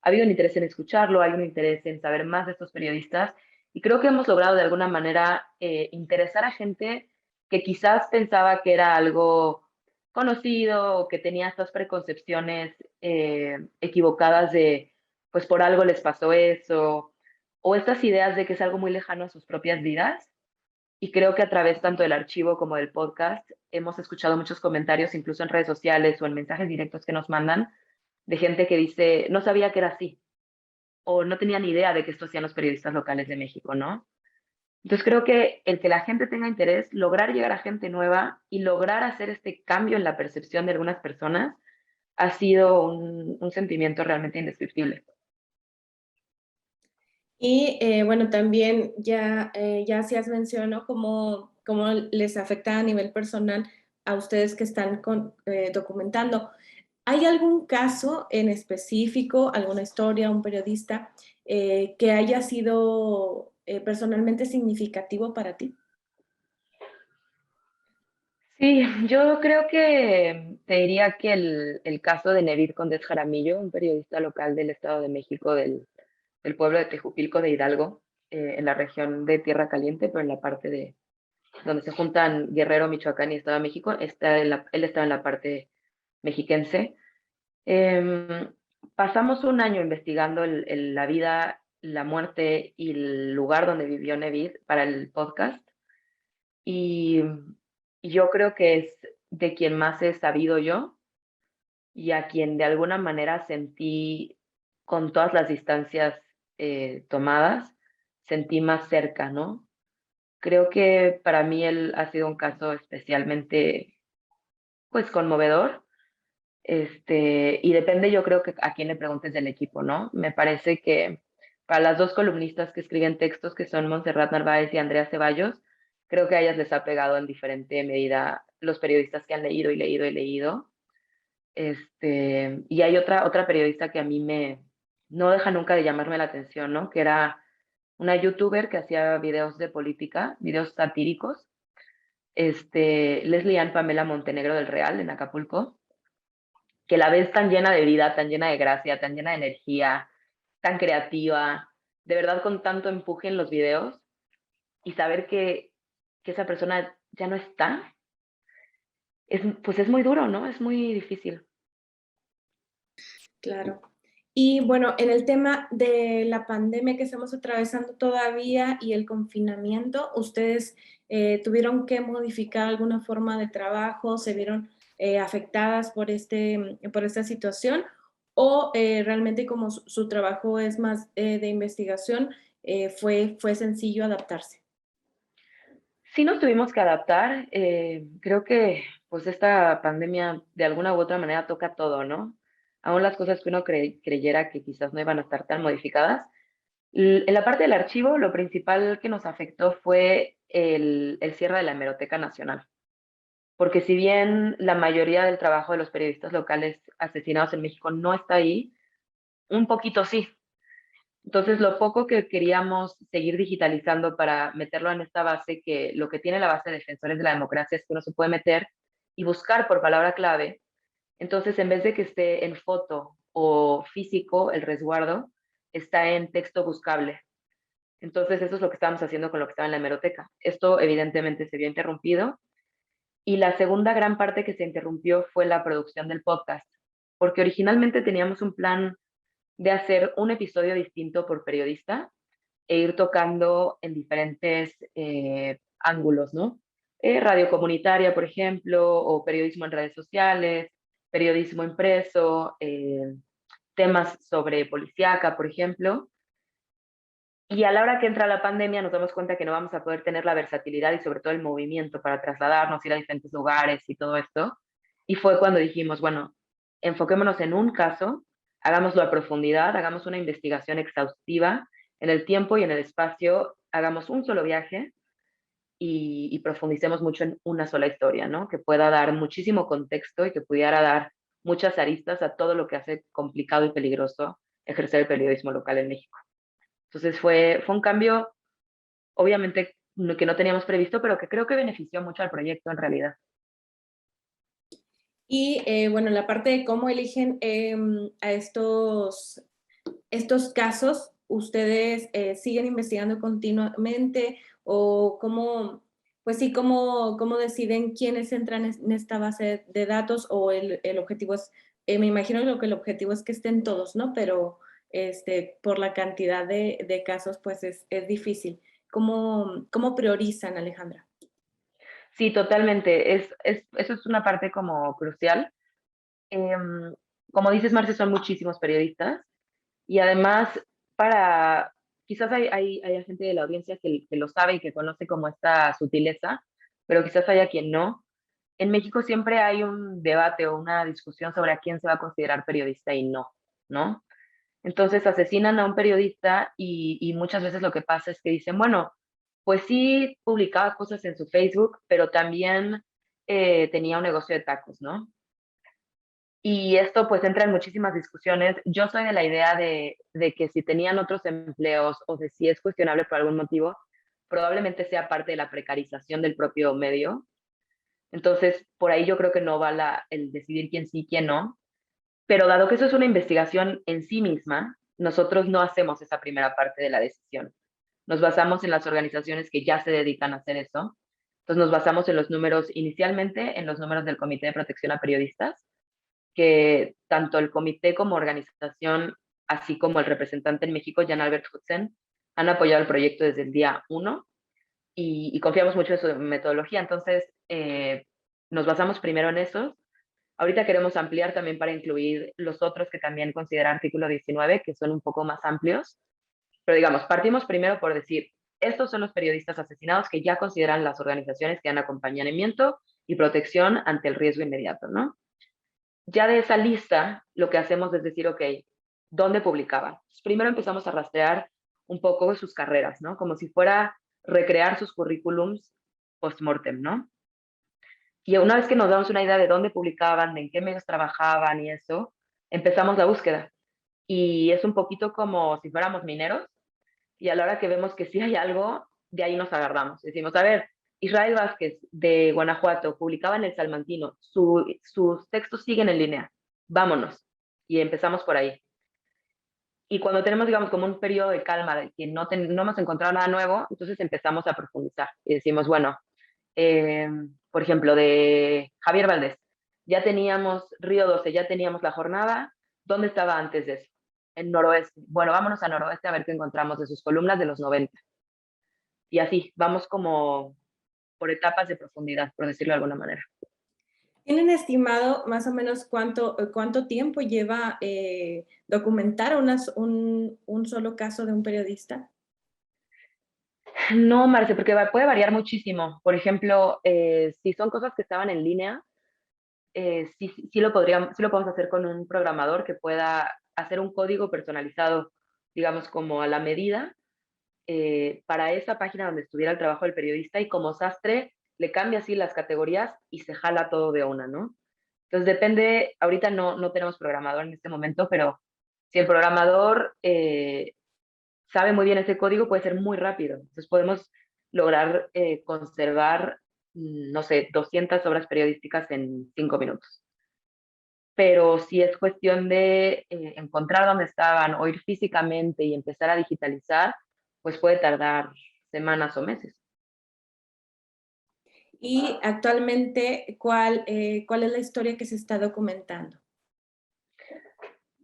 S6: ha habido un interés en escucharlo, hay un interés en saber más de estos periodistas, y creo que hemos logrado de alguna manera interesar a gente que quizás pensaba que era algo conocido o que tenía estas preconcepciones equivocadas de, pues por algo les pasó eso, o estas ideas de que es algo muy lejano a sus propias vidas. Y creo que a través tanto del archivo como del podcast hemos escuchado muchos comentarios, incluso en redes sociales o en mensajes directos que nos mandan, de gente que dice, no sabía que era así, o no tenía ni idea de que esto hacían los periodistas locales de México, ¿no? Entonces creo que el que la gente tenga interés, lograr llegar a gente nueva y lograr hacer este cambio en la percepción de algunas personas ha sido un sentimiento realmente indescriptible.
S1: Y bueno, también ya hacías mención, ¿no? Cómo les afecta a nivel personal a ustedes que están documentando. ¿Hay algún caso en específico, alguna historia, un periodista que haya sido personalmente significativo para ti?
S6: Sí, yo creo que te diría que el caso de Nevid Condés Jaramillo, un periodista local del Estado de México, del pueblo de Tejupilco de Hidalgo, en la región de Tierra Caliente, pero en la parte de donde se juntan Guerrero, Michoacán y Estado de México, él está en la parte mexiquense. Em, Pasamos un año investigando la vida, la muerte y el lugar donde vivió Nevid para el podcast. Y yo creo que es de quien más he sabido yo y a quien de alguna manera sentí, con todas las distancias tomadas, sentí más cerca, ¿no? Creo que para mí él ha sido un caso especialmente, pues, conmovedor. Y depende, yo creo que a quién le preguntes del equipo, ¿no? Me parece que para las dos columnistas que escriben textos, que son Montserrat Narváez y Andrea Ceballos, creo que a ellas les ha pegado en diferente medida los periodistas que han leído y leído y leído. Y hay otra periodista que a mí no deja nunca de llamarme la atención, ¿no? Que era una youtuber que hacía videos de política, videos satíricos, Leslie Ann Pamela Montenegro del Real, en Acapulco, que la ves tan llena de vida, tan llena de gracia, tan llena de energía, tan creativa, de verdad con tanto empuje en los videos, y saber que esa persona ya no está, pues es muy duro, ¿no? Es muy difícil.
S1: Claro. Y bueno, en el tema de la pandemia que estamos atravesando todavía y el confinamiento, ¿ustedes tuvieron que modificar alguna forma de trabajo? ¿Se vieron afectadas por esta situación? ¿O realmente como su trabajo es más de investigación, fue sencillo adaptarse?
S6: Sí nos tuvimos que adaptar. Creo que pues esta pandemia de alguna u otra manera toca todo, ¿no? Aún las cosas que uno creyera que quizás no iban a estar tan modificadas. En la parte del archivo, lo principal que nos afectó fue el cierre de la Hemeroteca Nacional. Porque si bien la mayoría del trabajo de los periodistas locales asesinados en México no está ahí, un poquito sí. Entonces, lo poco que queríamos seguir digitalizando para meterlo en esta base, que lo que tiene la base de defensores de la democracia es que uno se puede meter y buscar por palabra clave. Entonces, en vez de que esté en foto o físico, el resguardo está en texto buscable. Entonces, eso es lo que estábamos haciendo con lo que estaba en la hemeroteca. Esto evidentemente se vio interrumpido. Y la segunda gran parte que se interrumpió fue la producción del podcast, porque originalmente teníamos un plan de hacer un episodio distinto por periodista e ir tocando en diferentes ángulos, ¿no? Radio comunitaria, por ejemplo, o periodismo en redes sociales, periodismo impreso, temas sobre policíaca, por ejemplo. Y a la hora que entra la pandemia nos damos cuenta que no vamos a poder tener la versatilidad y sobre todo el movimiento para trasladarnos, ir a diferentes lugares y todo esto. Y fue cuando dijimos, bueno, enfoquémonos en un caso, hagámoslo a profundidad, hagamos una investigación exhaustiva en el tiempo y en el espacio, hagamos un solo viaje y profundicemos mucho en una sola historia, ¿no? Que pueda dar muchísimo contexto y que pudiera dar muchas aristas a todo lo que hace complicado y peligroso ejercer el periodismo local en México. Entonces fue un cambio, obviamente, que no teníamos previsto, pero que creo que benefició mucho al proyecto en realidad.
S1: Y bueno, la parte de cómo eligen a estos estos casos, ¿ustedes siguen investigando continuamente o cómo, pues sí, cómo deciden quiénes entran en esta base de datos o el objetivo es, me imagino que el objetivo es que estén todos, ¿no? Pero por la cantidad de casos, pues es difícil. ¿Cómo priorizan, Alejandra?
S6: Sí, totalmente. Eso es una parte como crucial. Em, Como dices, Marce, son muchísimos periodistas y además para, quizás hay gente de la audiencia que lo sabe y que conoce como esta sutileza, pero quizás haya quien no. En México siempre hay un debate o una discusión sobre a quién se va a considerar periodista y no, ¿no? Entonces asesinan a un periodista y muchas veces lo que pasa es que dicen, bueno, pues sí publicaba cosas en su Facebook, pero también tenía un negocio de tacos, ¿no? Y esto pues entra en muchísimas discusiones. Yo soy de la idea de que si tenían otros empleos o de si es cuestionable por algún motivo, probablemente sea parte de la precarización del propio medio. Entonces, por ahí yo creo que no va el decidir quién sí, quién no. Pero dado que eso es una investigación en sí misma, nosotros no hacemos esa primera parte de la decisión. Nos basamos en las organizaciones que ya se dedican a hacer eso. Entonces nos basamos en los números, inicialmente en los números del Comité de Protección a Periodistas, que tanto el comité como organización, así como el representante en México, Jan Albert Hudson, han apoyado el proyecto desde el día uno y confiamos mucho en su metodología. Entonces, nos basamos primero en esos. Ahorita queremos ampliar también para incluir los otros que también considera artículo 19, que son un poco más amplios. Pero digamos, partimos primero por decir, estos son los periodistas asesinados que ya consideran las organizaciones que dan acompañamiento y protección ante el riesgo inmediato, ¿no? Ya de esa lista, lo que hacemos es decir, ok, ¿dónde publicaba? Pues primero empezamos a rastrear un poco sus carreras, ¿no? Como si fuera recrear sus currículums post-mortem, ¿no? Y una vez que nos damos una idea de dónde publicaban, de en qué medios trabajaban y eso, empezamos la búsqueda. Y es un poquito como si fuéramos mineros, y a la hora que vemos que sí hay algo, de ahí nos agarramos. Decimos, a ver, Israel Vázquez de Guanajuato publicaba en El Salmantino, sus textos siguen en línea, vámonos. Y empezamos por ahí. Y cuando tenemos, digamos, como un periodo de calma, de que no hemos encontrado nada nuevo, entonces empezamos a profundizar y decimos, bueno, eh, por ejemplo, de Javier Valdés, ya teníamos Río 12, ya teníamos La Jornada, ¿dónde estaba antes de eso? En Noroeste. Bueno, vámonos a Noroeste a ver qué encontramos de sus columnas de los 90. Y así, vamos como por etapas de profundidad, por decirlo de alguna manera.
S1: ¿Tienen estimado más o menos cuánto tiempo lleva documentar un solo caso de un periodista?
S6: No, Marce, porque puede variar muchísimo. Por ejemplo, si son cosas que estaban en línea, sí lo podemos hacer con un programador que pueda hacer un código personalizado, digamos, como a la medida, para esa página donde estuviera el trabajo del periodista y como sastre le cambia así las categorías y se jala todo de una, ¿no? Entonces depende, ahorita no tenemos programador en este momento, pero si el programador sabe muy bien ese código, puede ser muy rápido. Entonces podemos lograr conservar, no sé, 200 obras periodísticas en 5 minutos. Pero si es cuestión de encontrar dónde estaban o ir físicamente y empezar a digitalizar, pues puede tardar semanas o meses.
S1: Y actualmente, ¿cuál es la historia que se está documentando?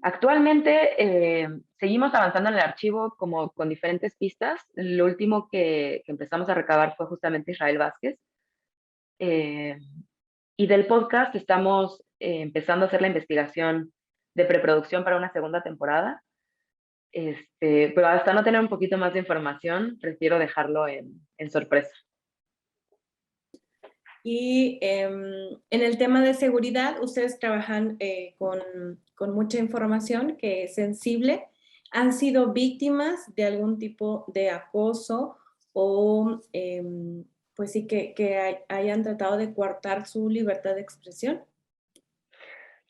S6: Actualmente seguimos avanzando en el archivo como con diferentes pistas. Lo último que empezamos a recabar fue justamente Israel Vázquez. Y del podcast estamos empezando a hacer la investigación de preproducción para una segunda temporada. Pero hasta no tener un poquito más de información, prefiero dejarlo en sorpresa.
S1: Y en el tema de seguridad, ustedes trabajan con mucha información que es sensible. ¿Han sido víctimas de algún tipo de acoso o pues sí que hayan tratado de coartar su libertad de expresión?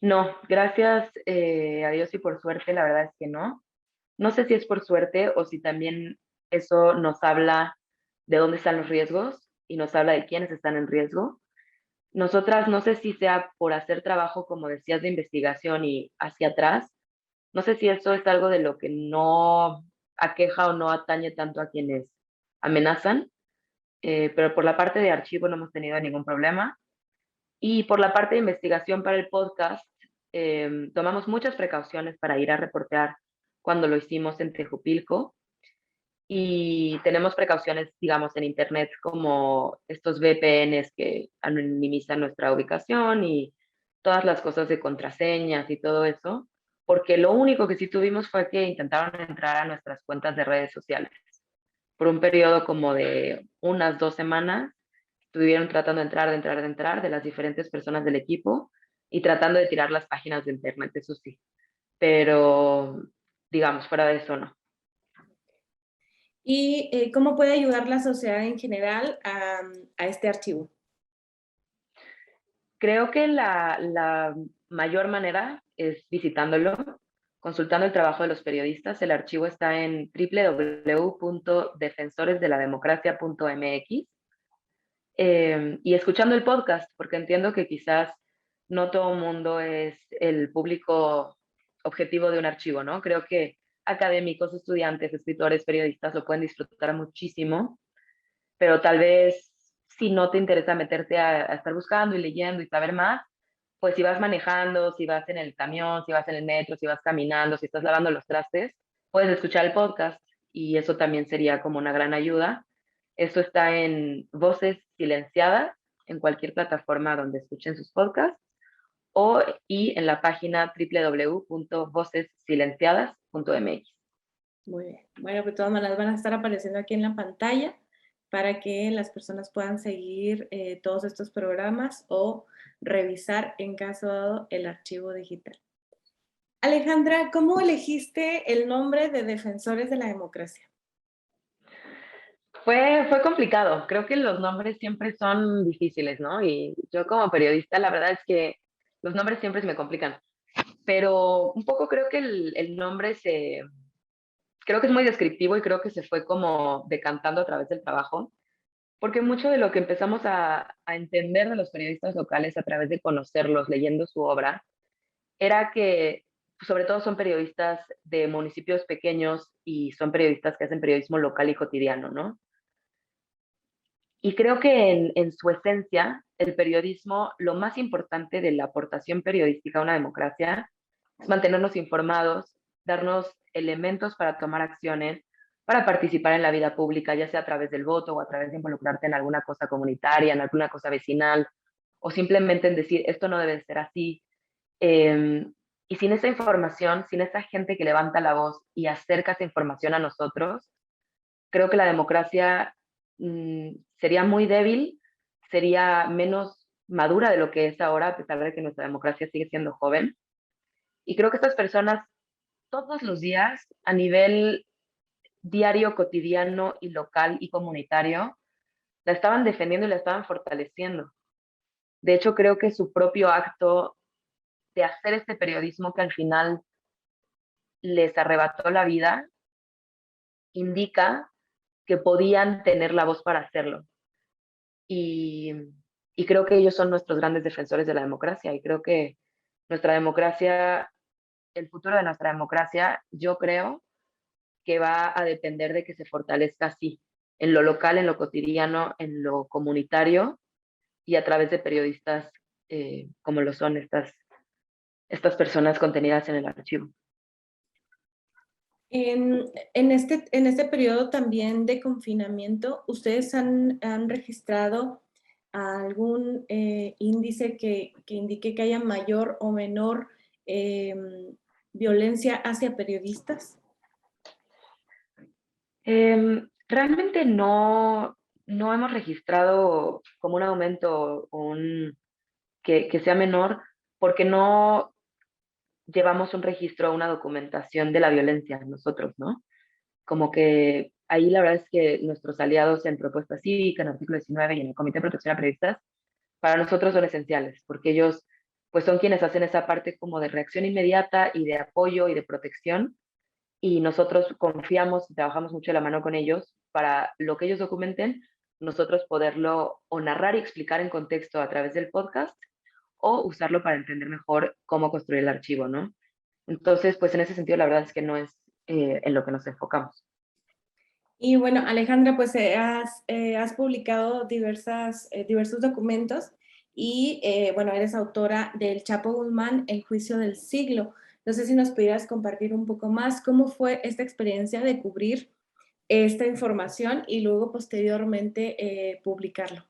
S6: No, gracias a Dios y por suerte, la verdad es que no. No sé si es por suerte o si también eso nos habla de dónde están los riesgos y nos habla de quiénes están en riesgo. Nosotras, no sé si sea por hacer trabajo, como decías, de investigación y hacia atrás, No sé si eso es algo de lo que no aqueja o no atañe tanto a quienes amenazan, pero por la parte de archivo no hemos tenido ningún problema. Y por la parte de investigación para el podcast, tomamos muchas precauciones para ir a reportear cuando lo hicimos en Tejupilco. Y tenemos precauciones, digamos, en Internet, como estos VPNs que anonimizan nuestra ubicación y todas las cosas de contraseñas y todo eso, porque lo único que sí tuvimos fue que intentaron entrar a nuestras cuentas de redes sociales. Por un periodo como de unas 2 semanas, estuvieron tratando de entrar de las diferentes personas del equipo y tratando de tirar las páginas de Internet, eso sí. Pero, digamos, fuera de eso no.
S1: ¿Y cómo puede ayudar la sociedad en general a este archivo?
S6: Creo que la mayor manera es visitándolo, consultando el trabajo de los periodistas. El archivo está en www.defensoresdelademocracia.mx y escuchando el podcast, porque entiendo que quizás no todo el mundo es el público objetivo de un archivo, ¿no? Creo que académicos, estudiantes, escritores, periodistas lo pueden disfrutar muchísimo, pero tal vez si no te interesa meterte a estar buscando y leyendo y saber más, pues si vas manejando, si vas en el camión, si vas en el metro, si vas caminando, si estás lavando los trastes, puedes escuchar el podcast y eso también sería como una gran ayuda. Esto está en Voces Silenciadas, en cualquier plataforma donde escuchen sus podcasts, y en la página www.vocessilenciadas.mx.
S1: Muy bien. Bueno, pues de todas maneras van a estar apareciendo aquí en la pantalla para que las personas puedan seguir todos estos programas o revisar en caso dado el archivo digital. Alejandra, ¿cómo elegiste el nombre de Defensores de la Democracia?
S6: Fue complicado. Creo que los nombres siempre son difíciles, ¿no? Y yo como periodista, la verdad es que los nombres siempre se me complican. Pero un poco creo que el nombre creo que es muy descriptivo y creo que se fue como decantando a través del trabajo, porque mucho de lo que empezamos a entender de los periodistas locales a través de conocerlos, leyendo su obra, era que sobre todo son periodistas de municipios pequeños y son periodistas que hacen periodismo local y cotidiano, ¿no? Y creo que en su esencia, el periodismo, lo más importante de la aportación periodística a una democracia es mantenernos informados, darnos elementos para tomar acciones, para participar en la vida pública, ya sea a través del voto o a través de involucrarte en alguna cosa comunitaria, en alguna cosa vecinal, o simplemente en decir, esto no debe ser así. Y sin esa información, sin esa gente que levanta la voz y acerca esa información a nosotros, creo que la democracia sería muy débil, sería menos madura de lo que es ahora, a pesar de que nuestra democracia sigue siendo joven. Y creo que estas personas todos los días, a nivel diario, cotidiano y local y comunitario, la estaban defendiendo y la estaban fortaleciendo. De hecho, creo que su propio acto de hacer este periodismo que al final les arrebató la vida, indica que podían tener la voz para hacerlo. Y, y creo que ellos son nuestros grandes defensores de la democracia. Y creo que nuestra democracia, el futuro de nuestra democracia, yo creo que va a depender de que se fortalezca así, en lo local, en lo cotidiano, en lo comunitario y a través de periodistas como lo son estas personas contenidas en el archivo.
S1: En este periodo también de confinamiento, ¿ustedes han registrado algún índice que indique que haya mayor o menor violencia hacia periodistas?
S6: Realmente no hemos registrado como un aumento que sea menor porque no llevamos un registro, una documentación de la violencia nosotros, ¿no? Como que ahí la verdad es que nuestros aliados en Propuesta Cívica, en Artículo 19 y en el Comité de Protección a Periodistas, para nosotros son esenciales, porque ellos pues son quienes hacen esa parte como de reacción inmediata y de apoyo y de protección, y nosotros confiamos y trabajamos mucho de la mano con ellos para lo que ellos documenten, nosotros poderlo o narrar y explicar en contexto a través del podcast o usarlo para entender mejor cómo construir el archivo, ¿no? Entonces, pues en ese sentido, la verdad es que no es en lo que nos enfocamos.
S1: Y bueno, Alejandra, pues has publicado diversos documentos y bueno, eres autora del Chapo Guzmán, El juicio del siglo. No sé si nos pudieras compartir un poco más cómo fue esta experiencia de cubrir esta información y luego posteriormente publicarlo.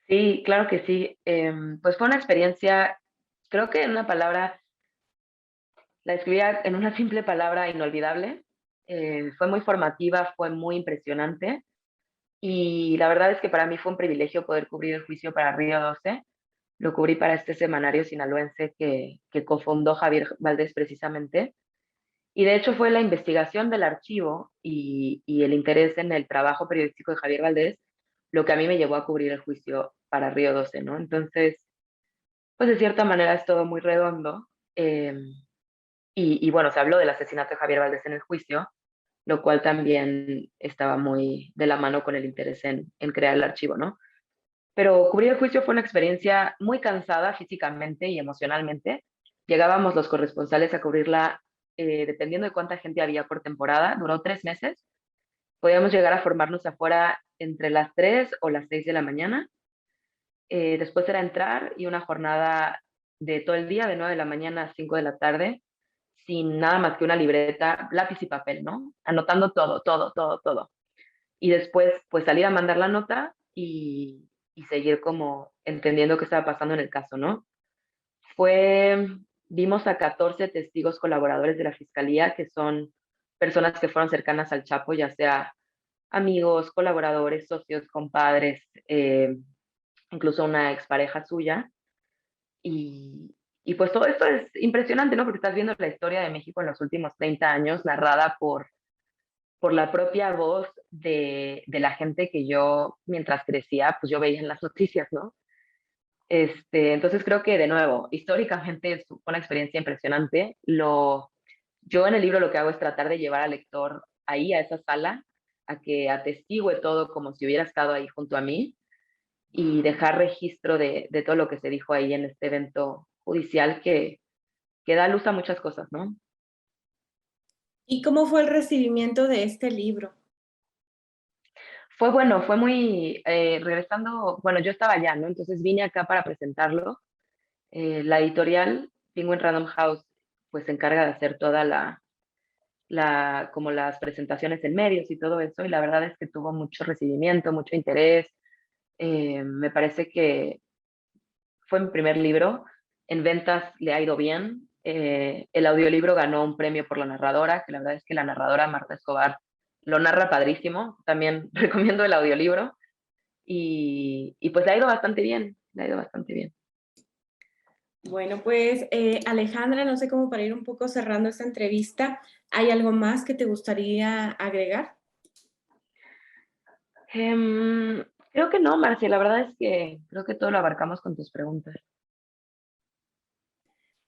S6: Sí, claro que sí. Pues fue una experiencia, creo que en una palabra, la escribía en una simple palabra, inolvidable. Fue muy formativa, fue muy impresionante. Y la verdad es que para mí fue un privilegio poder cubrir el juicio para Río 12. Lo cubrí para este semanario sinaloense que cofundó Javier Valdés precisamente. Y de hecho fue la investigación del archivo y el interés en el trabajo periodístico de Javier Valdés lo que a mí me llevó a cubrir el juicio para Río 12, ¿no? Entonces, pues de cierta manera es todo muy redondo. Y bueno, se habló del asesinato de Javier Valdés en el juicio, lo cual también estaba muy de la mano con el interés en crear el archivo, ¿no? Pero cubrir el juicio fue una experiencia muy cansada físicamente y emocionalmente. Llegábamos los corresponsales a cubrirla dependiendo de cuánta gente había por temporada. Duró 3 meses. Podíamos llegar a formarnos afuera entre las 3 o las 6 de la mañana. Después era entrar y una jornada de todo el día, de 9 de la mañana a 5 de la tarde, sin nada más que una libreta, lápiz y papel, ¿no? Anotando todo, todo, todo, todo. Y después, pues salir a mandar la nota y seguir como entendiendo qué estaba pasando en el caso, ¿no? Vimos a 14 testigos colaboradores de la fiscalía, que son personas que fueron cercanas al Chapo, ya sea amigos, colaboradores, socios, compadres, incluso una expareja suya. Y pues todo esto es impresionante, ¿no? Porque estás viendo la historia de México en los últimos 30 años narrada por la propia voz de la gente que yo, mientras crecía, pues yo veía en las noticias, ¿no? Entonces creo que, de nuevo, históricamente es una experiencia impresionante. Yo en el libro lo que hago es tratar de llevar al lector ahí, a esa sala, a que atestigue todo como si hubiera estado ahí junto a mí y dejar registro de todo lo que se dijo ahí en este evento judicial que da luz a muchas cosas, ¿no?
S1: ¿Y cómo fue el recibimiento de este libro?
S6: Fue bueno, fue muy, regresando, bueno, yo estaba allá, ¿no? Entonces vine acá para presentarlo. La editorial Penguin Random House pues se encarga de hacer toda como las presentaciones en medios y todo eso, y la verdad es que tuvo mucho recibimiento, mucho interés. Me parece que fue mi primer libro, en ventas le ha ido bien. El audiolibro ganó un premio por la narradora, que la verdad es que la narradora Marta Escobar lo narra padrísimo. También recomiendo el audiolibro y pues le ha ido bastante bien, le ha ido bastante bien.
S1: Bueno, pues Alejandra, no sé cómo para ir un poco cerrando esta entrevista, ¿hay algo más que te gustaría agregar?
S6: Creo que no, Marcia, la verdad es que creo que todo lo abarcamos con tus preguntas.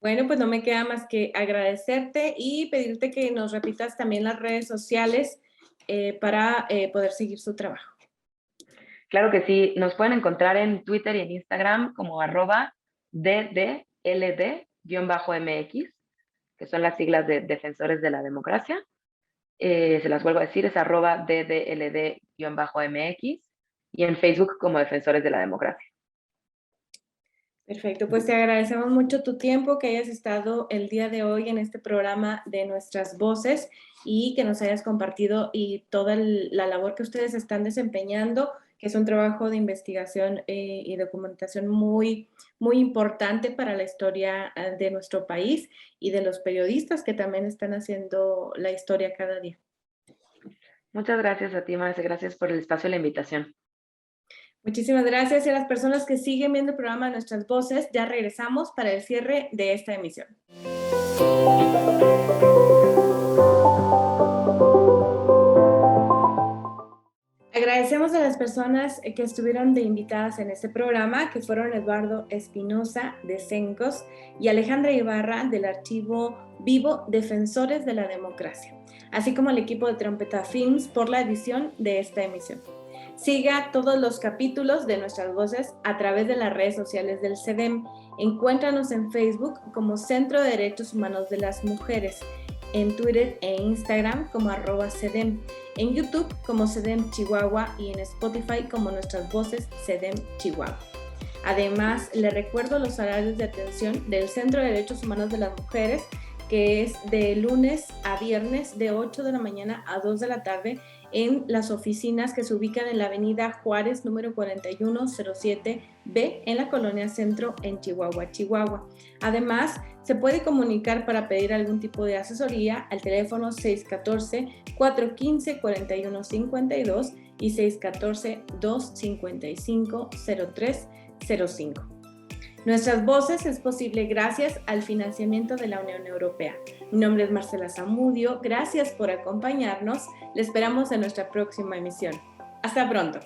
S1: Bueno, pues no me queda más que agradecerte y pedirte que nos repitas también las redes sociales para poder seguir su trabajo.
S6: Claro que sí, nos pueden encontrar en Twitter y en Instagram como @DDLD_MX, que son las siglas de Defensores de la Democracia. Se las vuelvo a decir, es @DDLD_MX y en Facebook como Defensores de la Democracia.
S1: Perfecto, pues te agradecemos mucho tu tiempo, que hayas estado el día de hoy en este programa de Nuestras Voces y que nos hayas compartido y toda la labor que ustedes están desempeñando, que es un trabajo de investigación y documentación muy, muy importante para la historia de nuestro país y de los periodistas que también están haciendo la historia cada día.
S6: Muchas gracias a ti, Marce, gracias por el espacio y la invitación.
S1: Muchísimas gracias y a las personas que siguen viendo el programa de Nuestras Voces. Ya regresamos para el cierre de esta emisión. Agradecemos a las personas que estuvieron de invitadas en este programa, que fueron Eduardo Espinosa de CENCOS y Alejandra Ibarra del Archivo Vivo Defensores de la Democracia, así como al equipo de Trompeta Films por la edición de esta emisión. Siga todos los capítulos de Nuestras Voces a través de las redes sociales del CEDEM. Encuéntranos en Facebook como Centro de Derechos Humanos de las Mujeres, en Twitter e Instagram como @CEDEM, en YouTube como CEDEM Chihuahua y en Spotify como Nuestras Voces CEDEM Chihuahua. Además, le recuerdo los horarios de atención del Centro de Derechos Humanos de las Mujeres, que es de lunes a viernes de 8 de la mañana a 2 de la tarde en las oficinas que se ubican en la avenida Juárez número 4107B en la Colonia Centro en Chihuahua, Chihuahua. Además, se puede comunicar para pedir algún tipo de asesoría al teléfono 614-415-4152 y 614-255-0305. Nuestras Voces es posible gracias al financiamiento de la Unión Europea. Mi nombre es Marcela Zamudio. Gracias por acompañarnos. Le esperamos en nuestra próxima emisión. Hasta pronto.